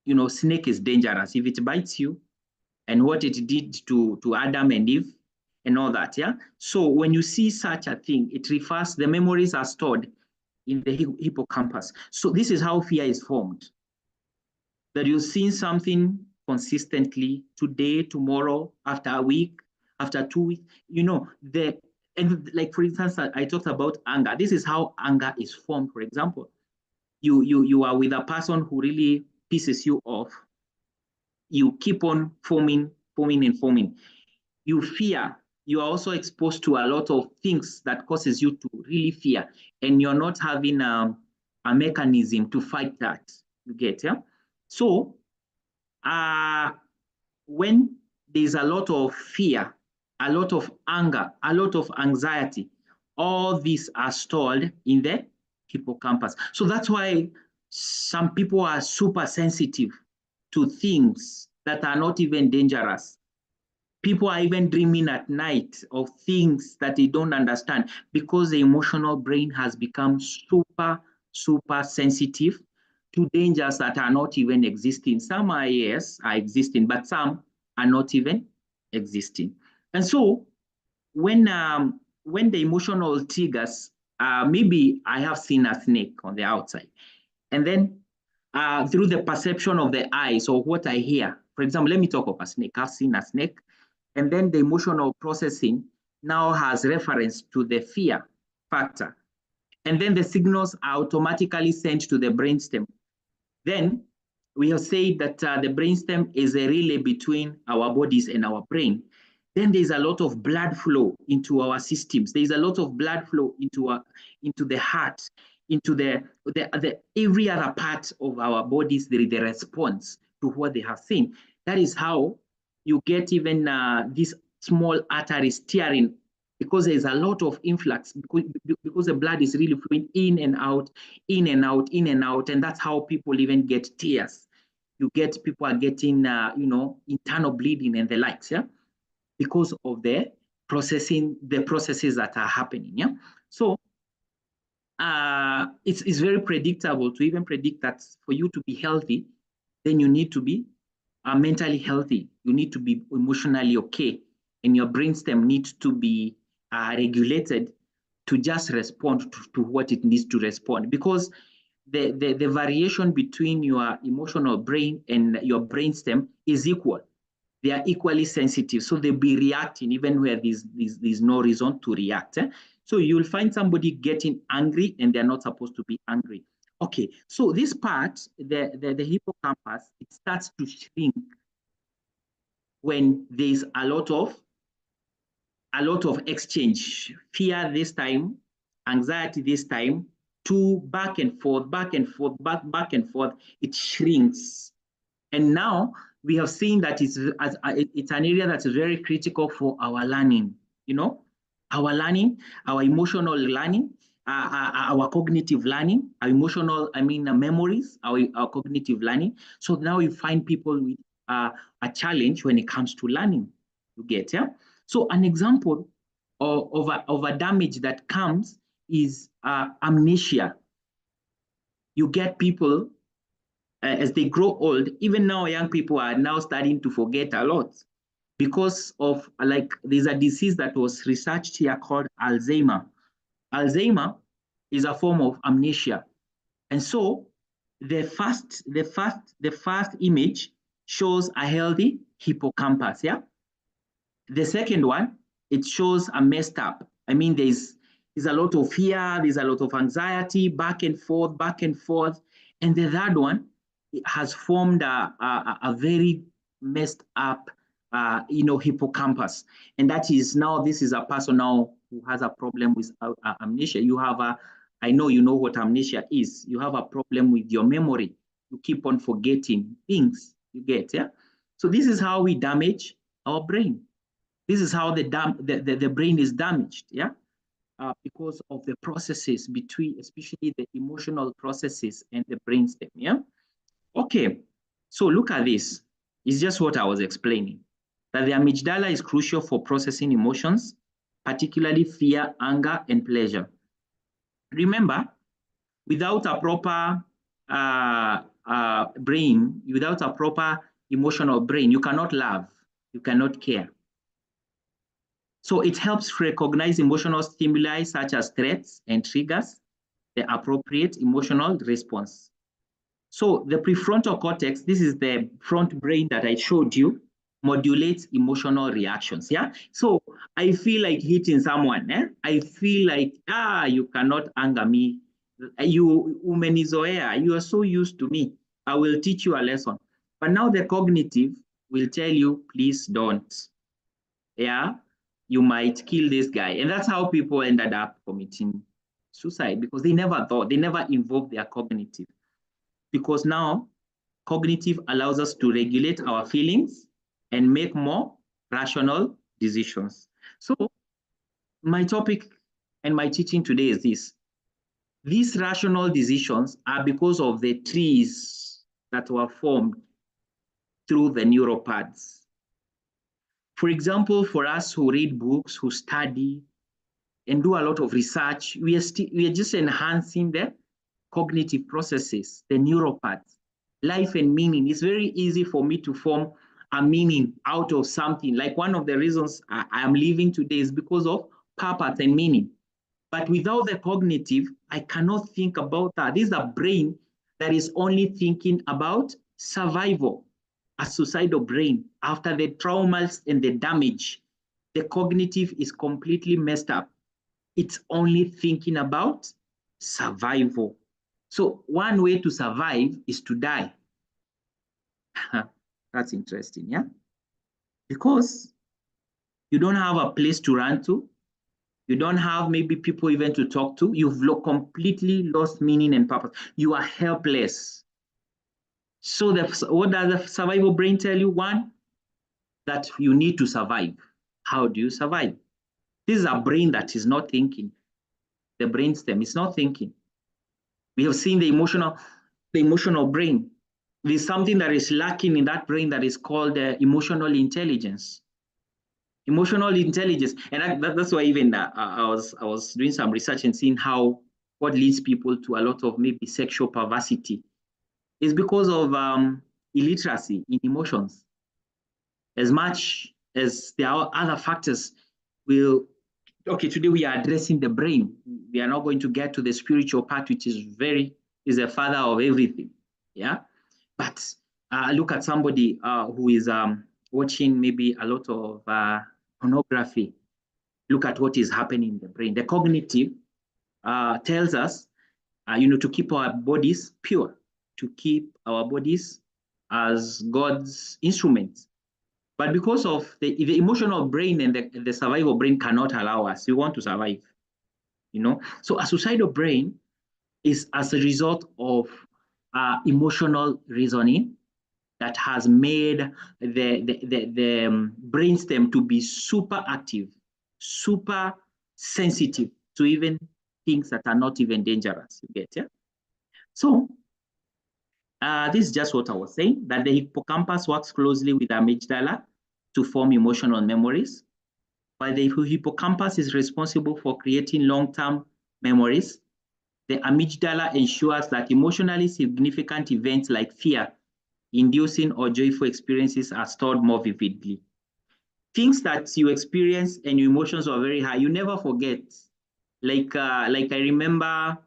you know, snake is dangerous if it bites you, and what it did to Adam and Eve and all that, yeah? So when you see such a thing, it refers, the memories are stored in the hippocampus. So this is how fear is formed. That you've seen something consistently today, tomorrow, after a week, after 2 weeks, you know, and like for instance, I talked about anger. This is how anger is formed. For example, you are with a person who really pisses you off. You keep on forming. You fear. You are also exposed to a lot of things that causes you to really fear, and you're not having a mechanism to fight that. You get, yeah? So when there's a lot of fear, a lot of anger, a lot of anxiety, all these are stored in the hippocampus. So that's why some people are super sensitive to things that are not even dangerous. People are even dreaming at night of things that they don't understand, because the emotional brain has become super sensitive to dangers that are not even existing. Some are, yes, are existing, but some are not even existing. And so when the emotional triggers, maybe I have seen a snake on the outside, and then through the perception of the eyes or what I hear, for example, let me talk of a snake. I've seen a snake, and then the emotional processing now has reference to the fear factor. And then the signals are automatically sent to the brainstem. Then we have said that the brainstem is a relay between our bodies and our brain. Then there's a lot of blood flow into our systems. There's a lot of blood flow into the heart, into the every other part of our bodies, the response to what they have seen. That is how you get even these small arteries tearing, because there's a lot of influx, because the blood is really flowing in and out, in and out, in and out, and that's how people even get tears. You get people are getting, internal bleeding and the likes, yeah, because of the processes that are happening, yeah. So it's very predictable to even predict that for you to be healthy, then you need to be mentally healthy. You need to be emotionally okay, and your brainstem needs to be regulated to just respond to what it needs to respond, because the variation between your emotional brain and your brainstem is equal. They are equally sensitive, so they'll be reacting even where there's no reason to react. So you'll find somebody getting angry and they're not supposed to be angry. Okay, so this part, the hippocampus, it starts to shrink when there's a lot of exchange, fear this time, anxiety this time, to back and forth, back and forth, back and forth. It shrinks, and now we have seen that it's an area that's very critical for our learning. You know, our learning, our emotional learning, our cognitive learning, our emotional, memories, our cognitive learning. So now you find people with a challenge when it comes to learning. You get, yeah? So an example of a damage that comes is amnesia. You get people, as they grow old, even now young people are now starting to forget a lot because of, like, there's a disease that was researched here called Alzheimer. Alzheimer is a form of amnesia. And so the first image shows a healthy hippocampus, yeah? The second one, it shows a messed up. I mean, there's a lot of fear, there's a lot of anxiety, back and forth, back and forth. And the third one, it has formed a very messed up, hippocampus. And that is now, this is a person now who has a problem with amnesia. You have I know you know what amnesia is. You have a problem with your memory. You keep on forgetting things, you get, yeah? So this is how we damage our brain. This is how the brain is damaged, yeah? Because of the processes between, especially the emotional processes and the brainstem, yeah? Okay, so look at this. It's just what I was explaining, that the amygdala is crucial for processing emotions, particularly fear, anger, and pleasure. Remember, without a proper brain, without a proper emotional brain, you cannot love, you cannot care. So it helps recognize emotional stimuli such as threats and triggers the appropriate emotional response. So the prefrontal cortex, this is the front brain that I showed you, modulates emotional reactions, yeah? So I feel like hitting someone, I feel like, you cannot anger me. You umenizoea, you are so used to me. I will teach you a lesson. But now the cognitive will tell you, please don't, yeah? You might kill this guy. And that's how people ended up committing suicide, because they never thought, they never involved their cognitive. Because now cognitive allows us to regulate our feelings and make more rational decisions. So my topic and my teaching today is this. These rational decisions are because of the trees that were formed through the neural paths. For example, for us who read books, who study, and do a lot of research, we are just enhancing the cognitive processes, the neural paths. Life and meaning. It's very easy for me to form a meaning out of something. Like one of the reasons I am living today is because of purpose and meaning. But without the cognitive, I cannot think about that. This is a brain that is only thinking about survival, a suicidal brain. After the traumas and the damage, the cognitive is completely messed up. It's only thinking about survival. So one way to survive is to die. That's interesting, yeah? Because you don't have a place to run to. You don't have maybe people even to talk to. You've completely lost meaning and purpose. You are helpless. So what does the survival brain tell you? One, that you need to survive. How do you survive? This is a brain that is not thinking. The brainstem is not thinking. We have seen the emotional brain. There's something that is lacking in that brain that is called emotional intelligence. Emotional intelligence, and that's why even I was doing some research and seeing how what leads people to a lot of maybe sexual perversity is because of illiteracy in emotions. As much as there are other factors, today we are addressing the brain. We are not going to get to the spiritual part, which is the father of everything. Yeah. But look at somebody who is watching maybe a lot of pornography. Look at what is happening in the brain. The cognitive tells us, to keep our bodies pure, to keep our bodies as God's instruments. But because of the emotional brain and the survival brain cannot allow us, we want to survive, So a suicidal brain is as a result of emotional reasoning that has made the brainstem to be super active, super sensitive to even things that are not even dangerous. You get, yeah? So this is just what I was saying, that the hippocampus works closely with the amygdala to form emotional memories, while the hippocampus is responsible for creating long-term memories. The amygdala ensures that emotionally significant events like fear, inducing or joyful experiences are stored more vividly. Things that you experience and your emotions are very high, you never forget. Like I remember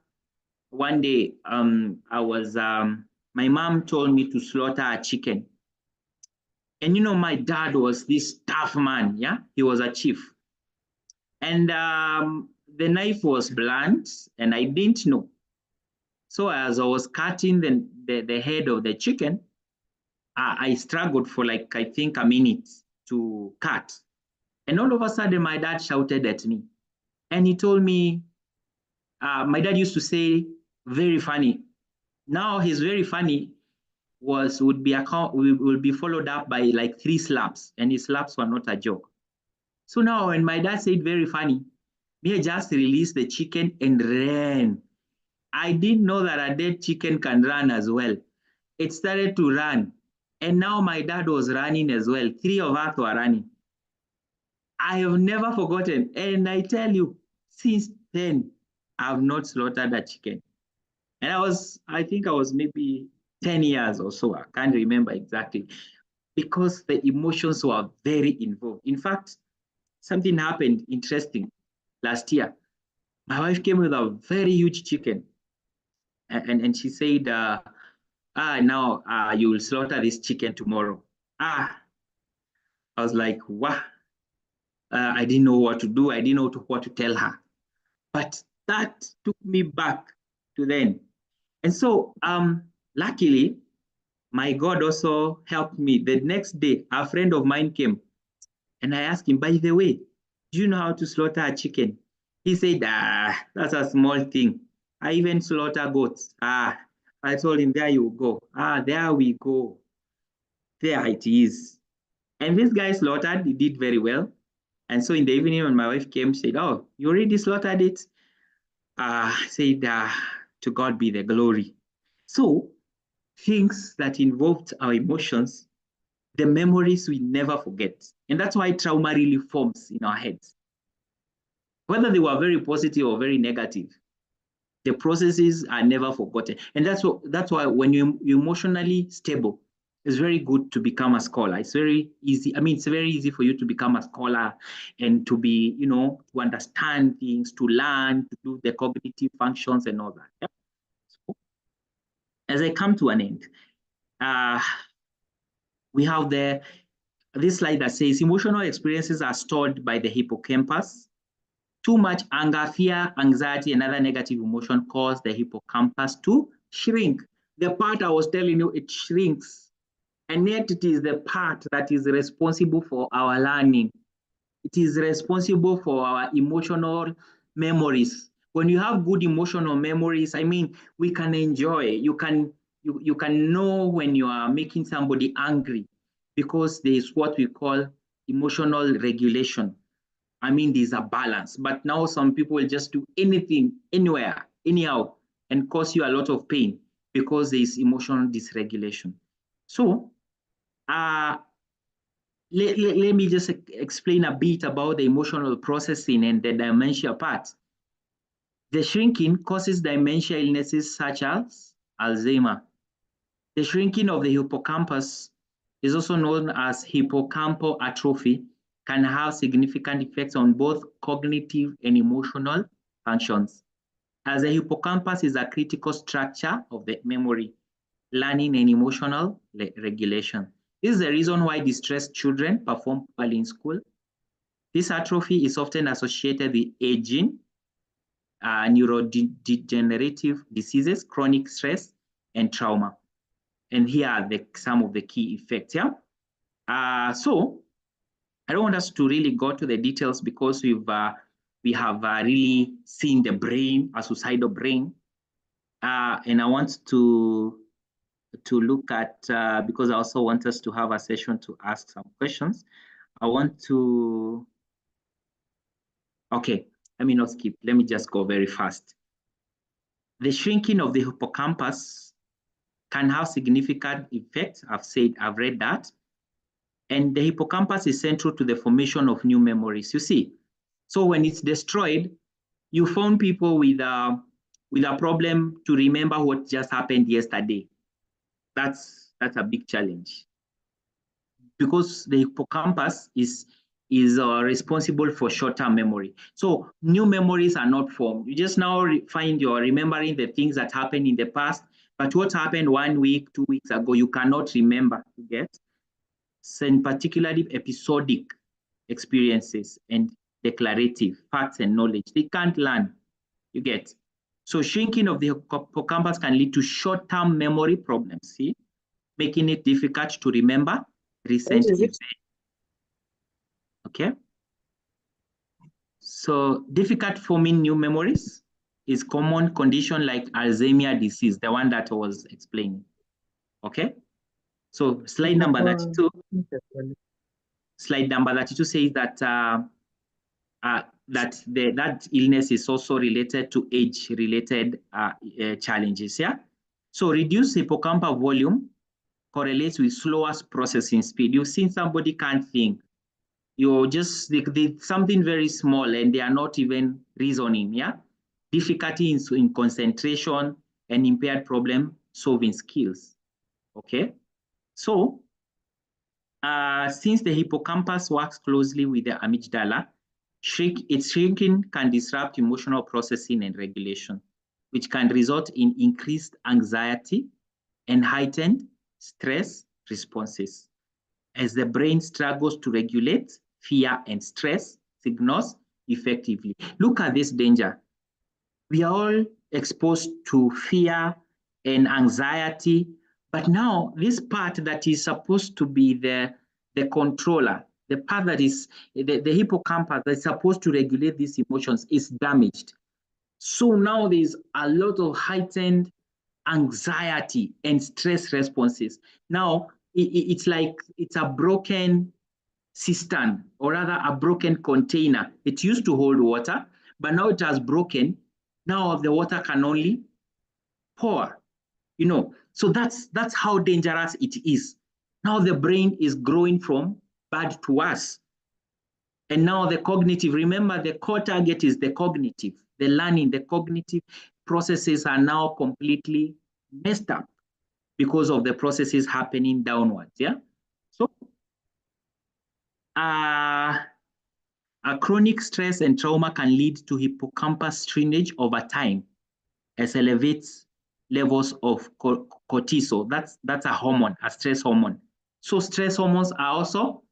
one day, my mom told me to slaughter a chicken. And my dad was this tough man, yeah? He was a chief. And the knife was blunt, and I didn't know. So as I was cutting the head of the chicken, I struggled for like, I think, a minute to cut. And all of a sudden, my dad shouted at me. And he told me, my dad used to say, very funny. Now his very funny would be followed up by like 3 slaps, and his slaps were not a joke. So now when my dad said very funny, me just released the chicken and ran. I didn't know that a dead chicken can run as well. It started to run. And now my dad was running as well. 3 of us were running. I have never forgotten. And I tell you, since then, I've not slaughtered a chicken. And I think I was maybe 10 years or so. I can't remember exactly. Because the emotions were very involved. In fact, something happened interesting last year. My wife came with a very huge chicken. And she said, now you will slaughter this chicken tomorrow. I was like, what? I didn't know what to do. I didn't know what to tell her. But that took me back to then. And so luckily, my God also helped me. The next day, a friend of mine came and I asked him, by the way, do you know how to slaughter a chicken? He said, that's a small thing. I even slaughter goats. I told him, there you go. There we go. There it is. And this guy slaughtered, he did very well. And so in the evening when my wife came, she said, oh, you already slaughtered it? I said, to God be the glory. So things that involved our emotions, the memories we never forget. And that's why trauma really forms in our heads. Whether they were very positive or very negative, the processes are never forgotten. And that's why when you're emotionally stable, it's very good to become a scholar. It's very easy. I mean, it's very easy for you to become a scholar and to be, to understand things, to learn, to do the cognitive functions and all that. Yeah? So, as I come to an end, we have this slide that says emotional experiences are stored by the hippocampus. Too much anger, fear, anxiety, and other negative emotion cause the hippocampus to shrink. The part I was telling you, it shrinks. And yet it is the part that is responsible for our learning. It is responsible for our emotional memories. When you have good emotional memories, I mean, we can enjoy. You can know when you are making somebody angry because there is what we call emotional regulation. I mean, there's a balance. But now some people will just do anything, anywhere, anyhow, and cause you a lot of pain because there is emotional dysregulation. So let me just explain a bit about the emotional processing and the dementia part. The shrinking causes dementia illnesses such as Alzheimer. The shrinking of the hippocampus is also known as hippocampal atrophy, can have significant effects on both cognitive and emotional functions, as the hippocampus is a critical structure of the memory, learning, and emotional regulation. This is the reason why distressed children perform poorly in school. This atrophy is often associated with aging, neurodegenerative diseases, chronic stress, and trauma. And here are some of the key effects. Yeah. So I don't want us to really go to the details because we have really seen the brain, a suicidal brain, and I want to look at because I also want us to have a session to ask some questions. I want to. Okay, let me not skip. Let me just go very fast. The shrinking of the hippocampus can have significant effects. I've read that. And the hippocampus is central to the formation of new memories. You see, so when it's destroyed, you found people with a problem to remember what just happened yesterday. That's a big challenge because the hippocampus is responsible for short-term memory. So new memories are not formed. You just now find you're remembering the things that happened in the past, but what happened 1 week, 2 weeks ago, you cannot remember, you get? And particularly episodic experiences and declarative facts and knowledge. They can't learn, you get? So shrinking of the hippocampus can lead to short-term memory problems, see? Making it difficult to remember recent events. Okay? So difficult forming new memories is common condition like Alzheimer's disease, the one that I was explaining. Okay? So slide number 32. Slide number 32 says that that illness is also related to age-related challenges. Yeah. So reduced hippocampal volume correlates with slower processing speed. You've seen somebody can't think. You're just they something very small and they are not even reasoning. Yeah. Difficulty in concentration and impaired problem-solving skills. Okay. So since the hippocampus works closely with the amygdala, its shrinking can disrupt emotional processing and regulation, which can result in increased anxiety and heightened stress responses as the brain struggles to regulate fear and stress signals effectively. Look at this danger. We are all exposed to fear and anxiety, but now this part that is supposed to be the controller, the part that is the hippocampus that's supposed to regulate these emotions is damaged. So now there's a lot of heightened anxiety and stress responses. Now it's like it's a broken cistern, or rather a broken container. It used to hold water, but now it has broken. Now the water can only pour, you know. So that's how dangerous it is. Now the brain is growing from bad to worse. And now the cognitive, remember the core target is the cognitive, the learning, the cognitive processes are now completely messed up because of the processes happening downwards, yeah? So a chronic stress and trauma can lead to hippocampus shrinkage over time as elevates levels of cortisol. That's a hormone, a stress hormone. So stress hormones are also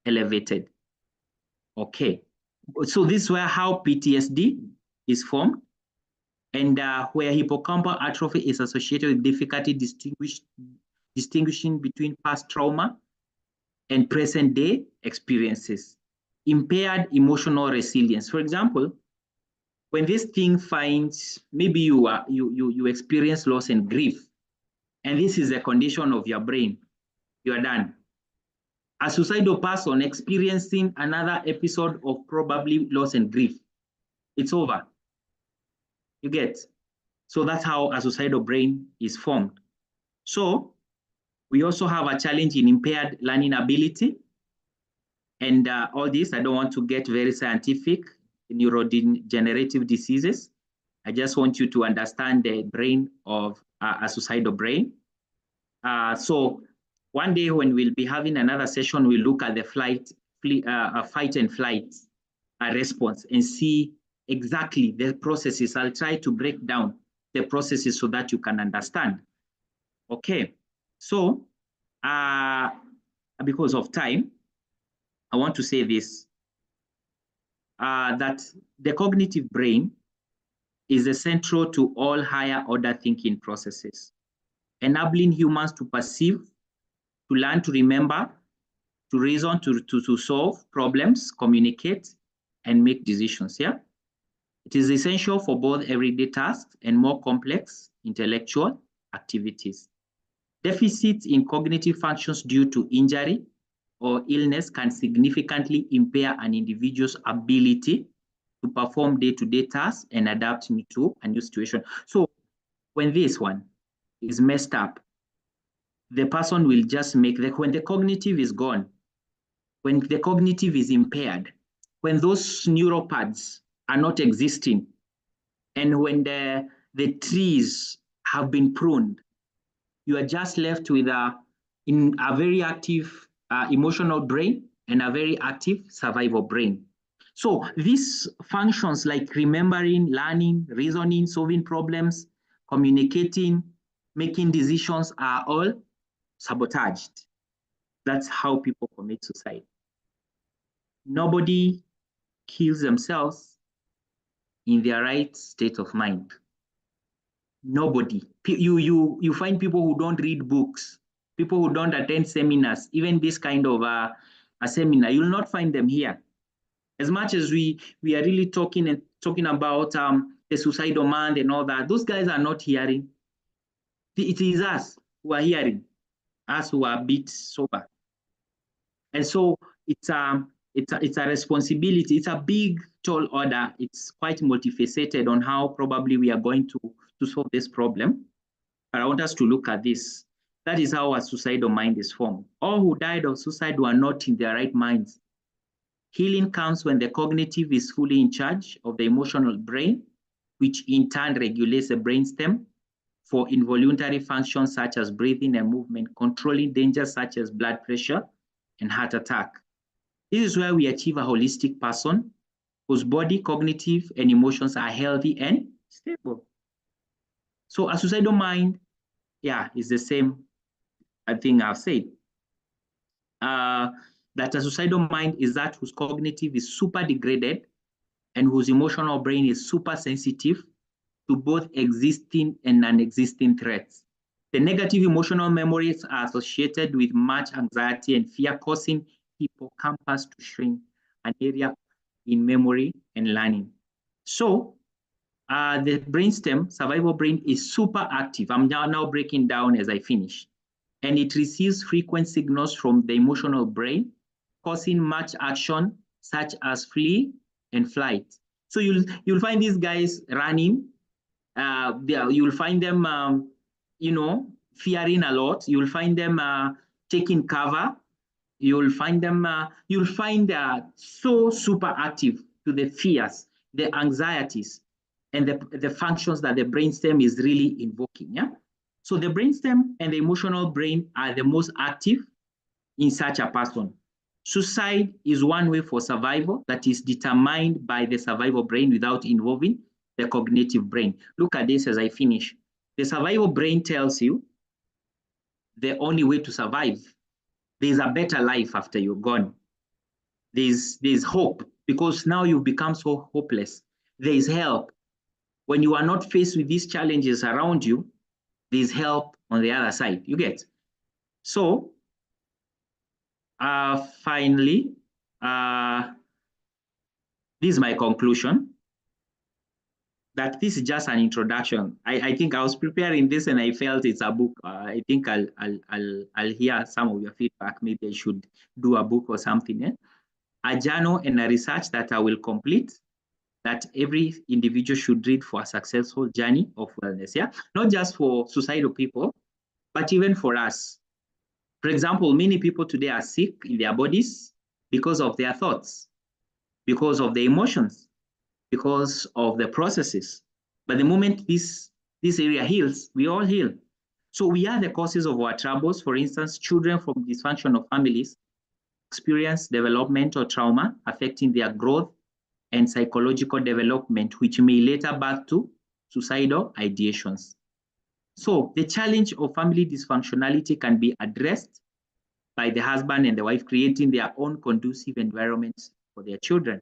elevated. Okay, so this is where how PTSD is formed and where hippocampal atrophy is associated with difficulty distinguishing between past trauma and present day experiences. Impaired emotional resilience. For example, when this thing finds, maybe you experience loss and grief, and this is a condition of your brain, you are done. A suicidal person experiencing another episode of probably loss and grief, it's over. You get? So that's how a suicidal brain is formed. So we also have a challenge in impaired learning ability. And all this, I don't want to get very scientific, neurodegenerative diseases. I just want you to understand the brain of a suicidal brain. So one day when we'll be having another session, we'll look at the fight and flight response and see exactly the processes. I'll try to break down the processes so that you can understand. Okay, so because of time, I want to say this, that the cognitive brain is central to all higher order thinking processes, enabling humans to perceive, to learn, to remember, to reason, to solve problems, communicate, and make decisions. Yeah, it is essential for both everyday tasks and more complex intellectual activities. Deficits in cognitive functions due to injury or illness can significantly impair an individual's ability to perform day-to-day tasks and adapt to a new situation. So when this one is messed up, the person will just make when the cognitive is gone, when the cognitive is impaired, when those neural paths are not existing, and when the trees have been pruned, you are just left with a very active emotional brain and a very active survival brain. So these functions like remembering, learning, reasoning, solving problems, communicating, making decisions are all sabotaged. That's how people commit suicide. Nobody kills themselves in their right state of mind. Nobody. You find people who don't read books, people who don't attend seminars, even this kind of a seminar, you'll not find them here. As much as we are really talking about the suicidal mind and all that, those guys are not hearing. It is us who are hearing, us who are a bit sober. And so it's a responsibility. It's a big, tall order. It's quite multifaceted on how probably we are going to solve this problem. But I want us to look at this. That is how a suicidal mind is formed. All who died of suicide were not in their right minds. Healing comes when the cognitive is fully in charge of the emotional brain, which in turn regulates the brainstem for involuntary functions such as breathing and movement, controlling dangers such as blood pressure and heart attack. This is where we achieve a holistic person whose body, cognitive, and emotions are healthy and stable. So a suicidal mind, yeah, is the same thing I've said. That a suicidal mind is that whose cognitive is super degraded and whose emotional brain is super sensitive to both existing and non-existing threats. The negative emotional memories are associated with much anxiety and fear, causing hippocampus to shrink, an area in memory and learning. So the brainstem, survival brain, is super active. I'm now breaking down as I finish. And it receives frequent signals from the emotional brain, causing much action, such as flee and flight. So you'll find these guys running. You'll find them, fearing a lot. You'll find them taking cover. You'll find them. You'll find so super active to the fears, the anxieties, and the functions that the brainstem is really invoking. Yeah. So the brainstem and the emotional brain are the most active in such a person. Suicide is one way for survival that is determined by the survival brain without involving the cognitive brain. Look at this as I finish. The survival brain tells you the only way to survive. There's a better life after you're gone. There's hope because now you've become so hopeless. There's help. When you are not faced with these challenges around you, there's help on the other side. You get? So, finally, this is my conclusion, that this is just an introduction. I think I was preparing this and I felt it's a book. I think I'll hear some of your feedback. Maybe I should do a book or something. A journal and a research that I will complete, that every individual should read for a successful journey of wellness. Yeah, not just for suicidal people, but even for us. For example, many people today are sick in their bodies because of their thoughts, because of their emotions, because of the processes. But the moment this area heals, we all heal. So we are the causes of our troubles. For instance, children from dysfunctional families experience developmental trauma affecting their growth and psychological development, which may later birth to suicidal ideations. So the challenge of family dysfunctionality can be addressed by the husband and the wife creating their own conducive environments for their children.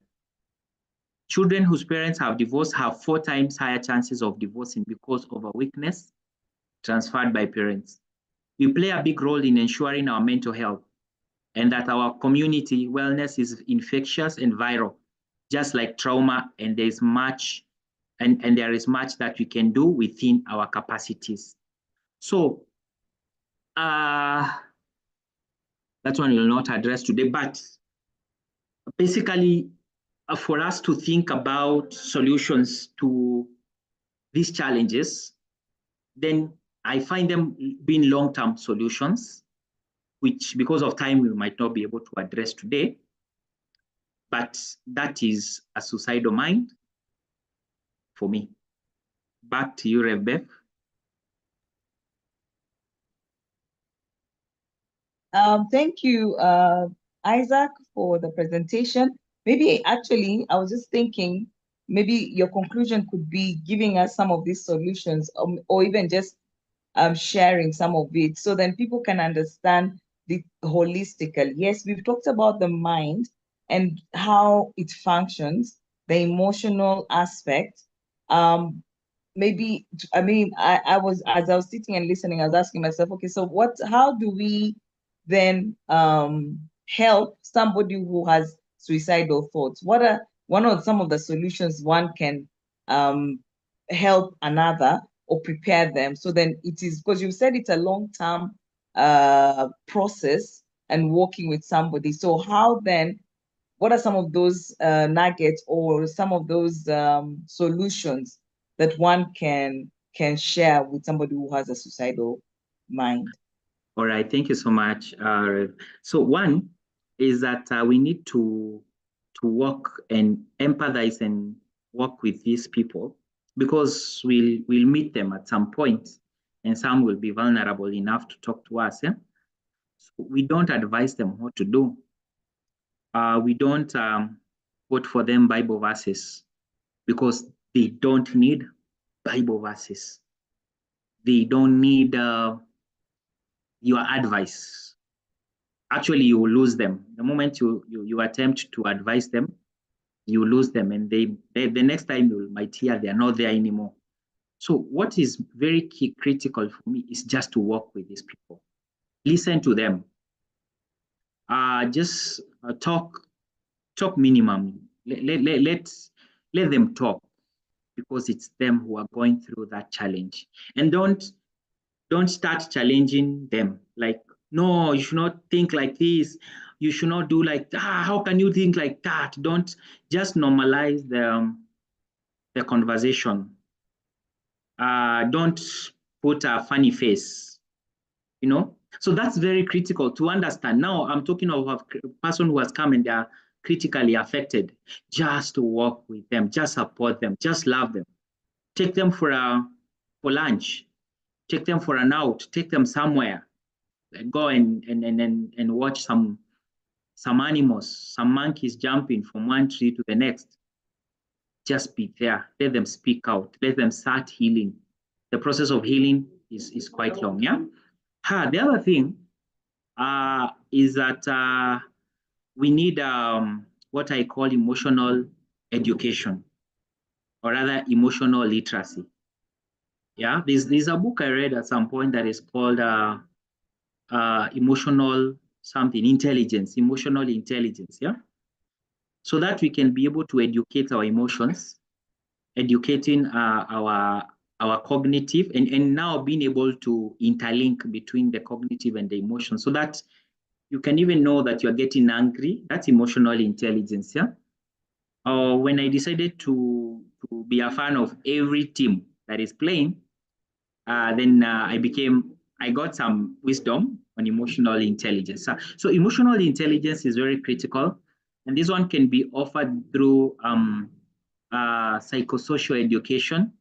Children whose parents have divorced have 4 times higher chances of divorcing because of a weakness transferred by parents. We play a big role in ensuring our mental health and that our community wellness is infectious and viral, just like trauma, and there is much that we can do within our capacities. So that one will not address today, but basically for us to think about solutions to these challenges, then I find them being long-term solutions, which because of time we might not be able to address today. But that is a suicidal mind for me. Back to you, Rev Beth. Thank you, Isaac, for the presentation. Maybe actually, I was just thinking, maybe your conclusion could be giving us some of these solutions, or even just sharing some of it, so then people can understand it holistically. Yes, we've talked about the mind and how it functions, the emotional aspect. Maybe, I mean, I was, as I was sitting and listening, I was asking myself, okay, so how do we then help somebody who has suicidal thoughts? What are some of the solutions one can help another or prepare them? So then it is, because you said it's a long-term process and working with somebody. So how then, what are some of those nuggets or some of those solutions that one can share with somebody who has a suicidal mind? All right, thank you so much. So one is that we need to work and empathize and work with these people, because we'll meet them at some point, and some will be vulnerable enough to talk to us. So we don't advise them what to do. We don't quote for them Bible verses, because they don't need Bible verses. They don't need your advice. Actually, you will lose them. The moment you attempt to advise them, you lose them, and the next time you might hear they are not there anymore. So what is very critical for me is just to work with these people. Listen to them. Just talk minimum. Let them talk, because it's them who are going through that challenge. And don't start challenging them. Like, no, you should not think like this. You should not do like that. How can you think like that? Don't, just normalize the conversation. Don't put a funny face, you know? So that's very critical to understand. Now I'm talking of a person who has come and they are critically affected. Just to work with them, just support them, just love them. Take them for lunch. Take them for an out. Take them somewhere. Go and watch some animals, some monkeys jumping from one tree to the next. Just be there. Let them speak out. Let them start healing. The process of healing is quite long. Yeah. The other thing is that we need what I call emotional education, or rather emotional literacy. Yeah, there's a book I read at some point that is called emotional intelligence. Yeah, so that we can be able to educate our emotions, educating our cognitive, and now being able to interlink between the cognitive and the emotion, so that you can even know that you're getting angry. That's emotional intelligence. Yeah. When I decided to be a fan of every team that is playing, then I got some wisdom on emotional intelligence. So emotional intelligence is very critical, and this one can be offered through psychosocial education,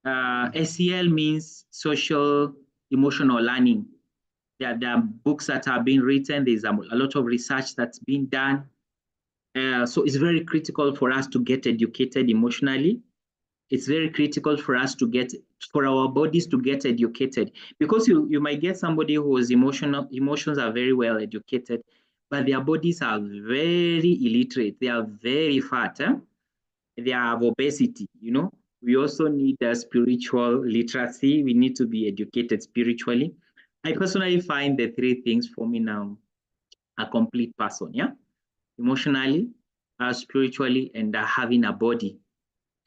SEL means social emotional learning. There are books that have been written. There's a lot of research that's been done. So it's very critical for us to get educated emotionally. It's very critical for us to for our bodies to get educated, because you might get somebody whose emotions are very well educated, but their bodies are very illiterate. They are very fat. They have obesity. We also need spiritual literacy. We need to be educated spiritually. I personally find the three things for me now a complete person. Yeah, emotionally, spiritually, and having a body.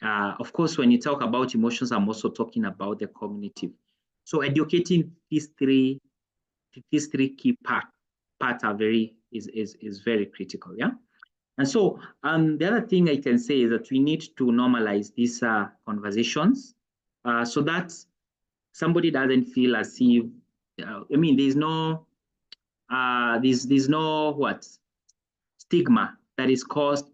Of course, when you talk about emotions, I'm also talking about the cognitive. So educating these three key parts are is very critical. Yeah. And so the other thing I can say is that we need to normalize these conversations so that somebody doesn't feel as if there's no what stigma that is caused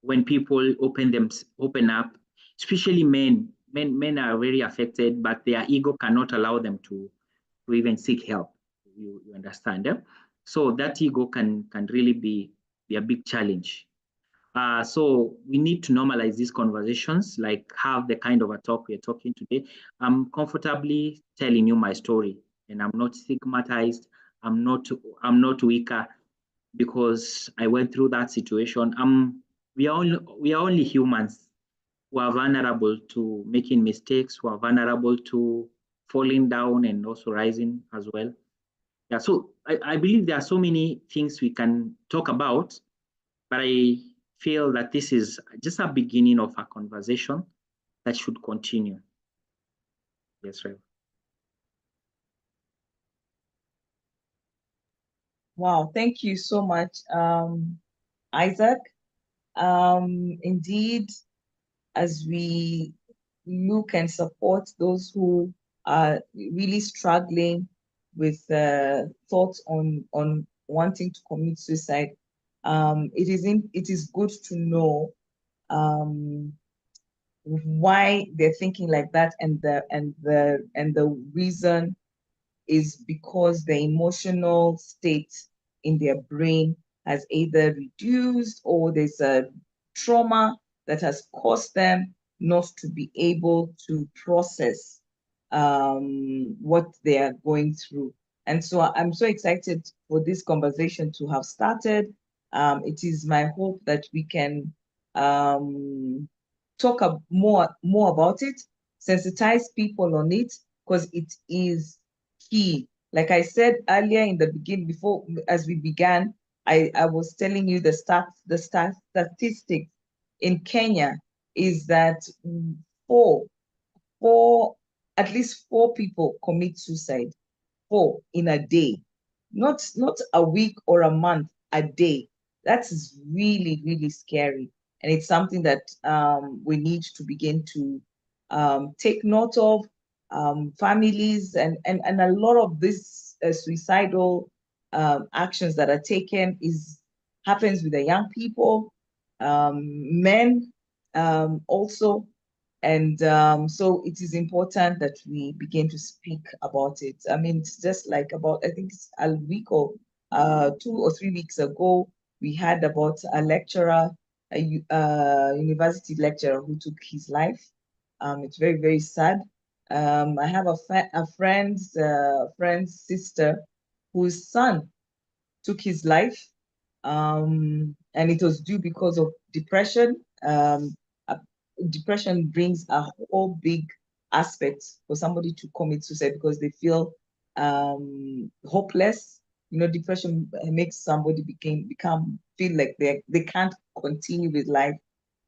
when people open up, especially men. Men are very affected, but their ego cannot allow them to even seek help. You understand? Yeah? So that ego can really be a big challenge. So we need to normalize these conversations, like have the kind of a talk we're talking today. I'm comfortably telling you my story, and I'm not stigmatized. I'm not weaker because I went through that situation. We are only humans who are vulnerable to making mistakes, who are vulnerable to falling down and also rising as well. Yeah, so I believe there are so many things we can talk about, but I feel that this is just a beginning of a conversation that should continue. Yes, right. Wow, thank you so much, Isaac. Indeed, as we look and support those who are really struggling with thoughts on wanting to commit suicide, it is good to know why they're thinking like that, and the reason is because the emotional state in their brain has either reduced, or there's a trauma that has caused them not to be able to process what they are going through. And so I'm so excited for this conversation to have started. It is my hope that we can talk more about it, sensitize people on it, because it is key. Like I said earlier in the beginning, before as we began, I was telling you the statistics in Kenya is that at least four people commit suicide, 4 in a day, not a week or a month, a day. That is really, really scary. And it's something that we need to begin to take note of. Families and a lot of this suicidal actions that are taken happens with the young people, men also. And so it is important that we begin to speak about it. I mean, it's just like I think it's a week or 2 or 3 weeks ago, we had about a lecturer, a university lecturer who took his life. It's very, very sad. I have a friend's sister whose son took his life, and it was due because of depression. Depression brings a whole big aspect for somebody to commit suicide because they feel hopeless. Depression makes somebody feel like they can't continue with life,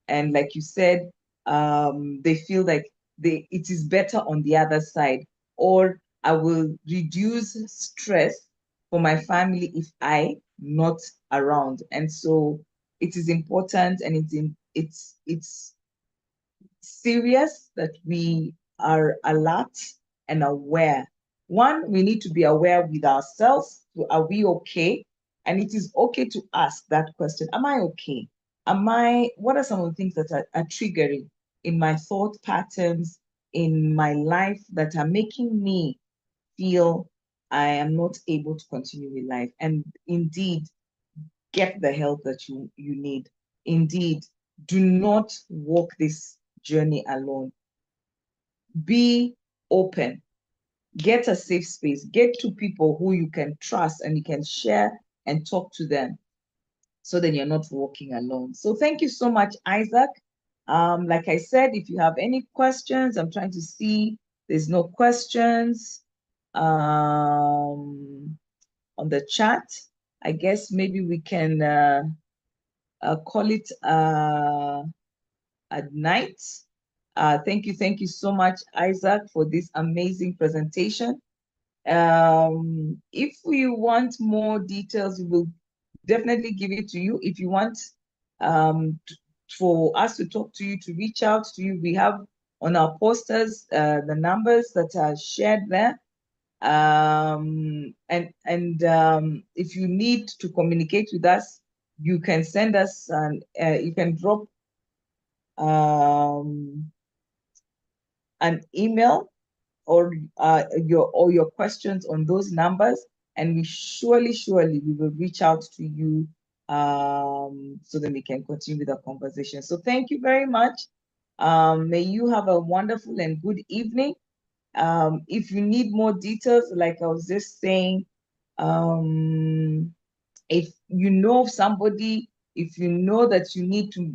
and like you said, they feel like it is better on the other side, or I will reduce stress for my family if I not around. And so it is important, and it's serious that we are alert and aware. One, we need to be aware with ourselves. Are we okay? And it is okay to ask that question. Am I okay? What are some of the things that are triggering in my thought patterns, in my life that are making me feel I am not able to continue with life. And indeed, get the help that you need. Indeed, do not walk this journey alone. Be open. Get a safe space. Get to people who you can trust and you can share and talk to them, so then you're not walking alone. So thank you so much, Isaac. Like I said, if you have any questions, I'm trying to see, there's no questions on the chat. I guess maybe we can call it at night. Thank you so much, Isaac, for this amazing presentation. If we want more details, we will definitely give it to you. If you want for us to talk to you, to reach out to you, we have on our posters the numbers that are shared there. If you need to communicate with us, you can send us and you can drop an email or your questions on those numbers, and we surely we will reach out to you so that we can continue with the conversation. So thank you very much. May you have a wonderful and good evening. If you need more details, like I was just saying, if you know of somebody, if you know that you need to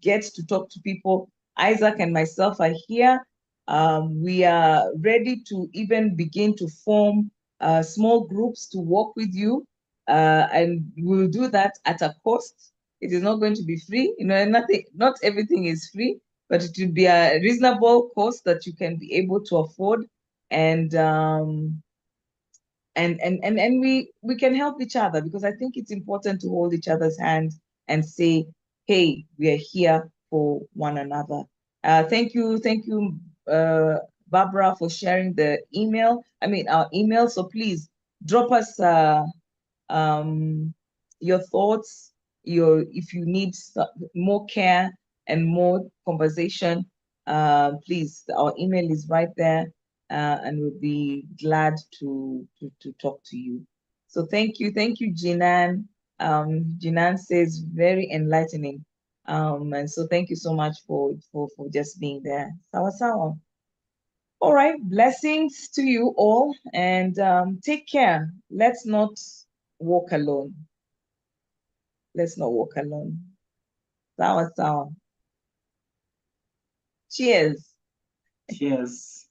get to talk to people, Isaac and myself are here. We are ready to even begin to form small groups to work with you, and we'll do that at a cost. It is not going to be free, not everything is free, but it will be a reasonable cost that you can be able to afford, and we can help each other, because I think it's important to hold each other's hands and say, hey, we are here for one another. Thank you, Barbara, for sharing our email. So please drop us your thoughts, if you need more care and more conversation, please, our email is right there, and we'll be glad to talk to you. So thank you, Jinan. Jinan says very enlightening, and so thank you so much for just being there. Sawa sawa. All right, blessings to you all, and take care. Let's not walk alone. Let's not walk alone. Sawa sawa. Cheers Cheers.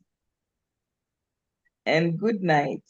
and good night.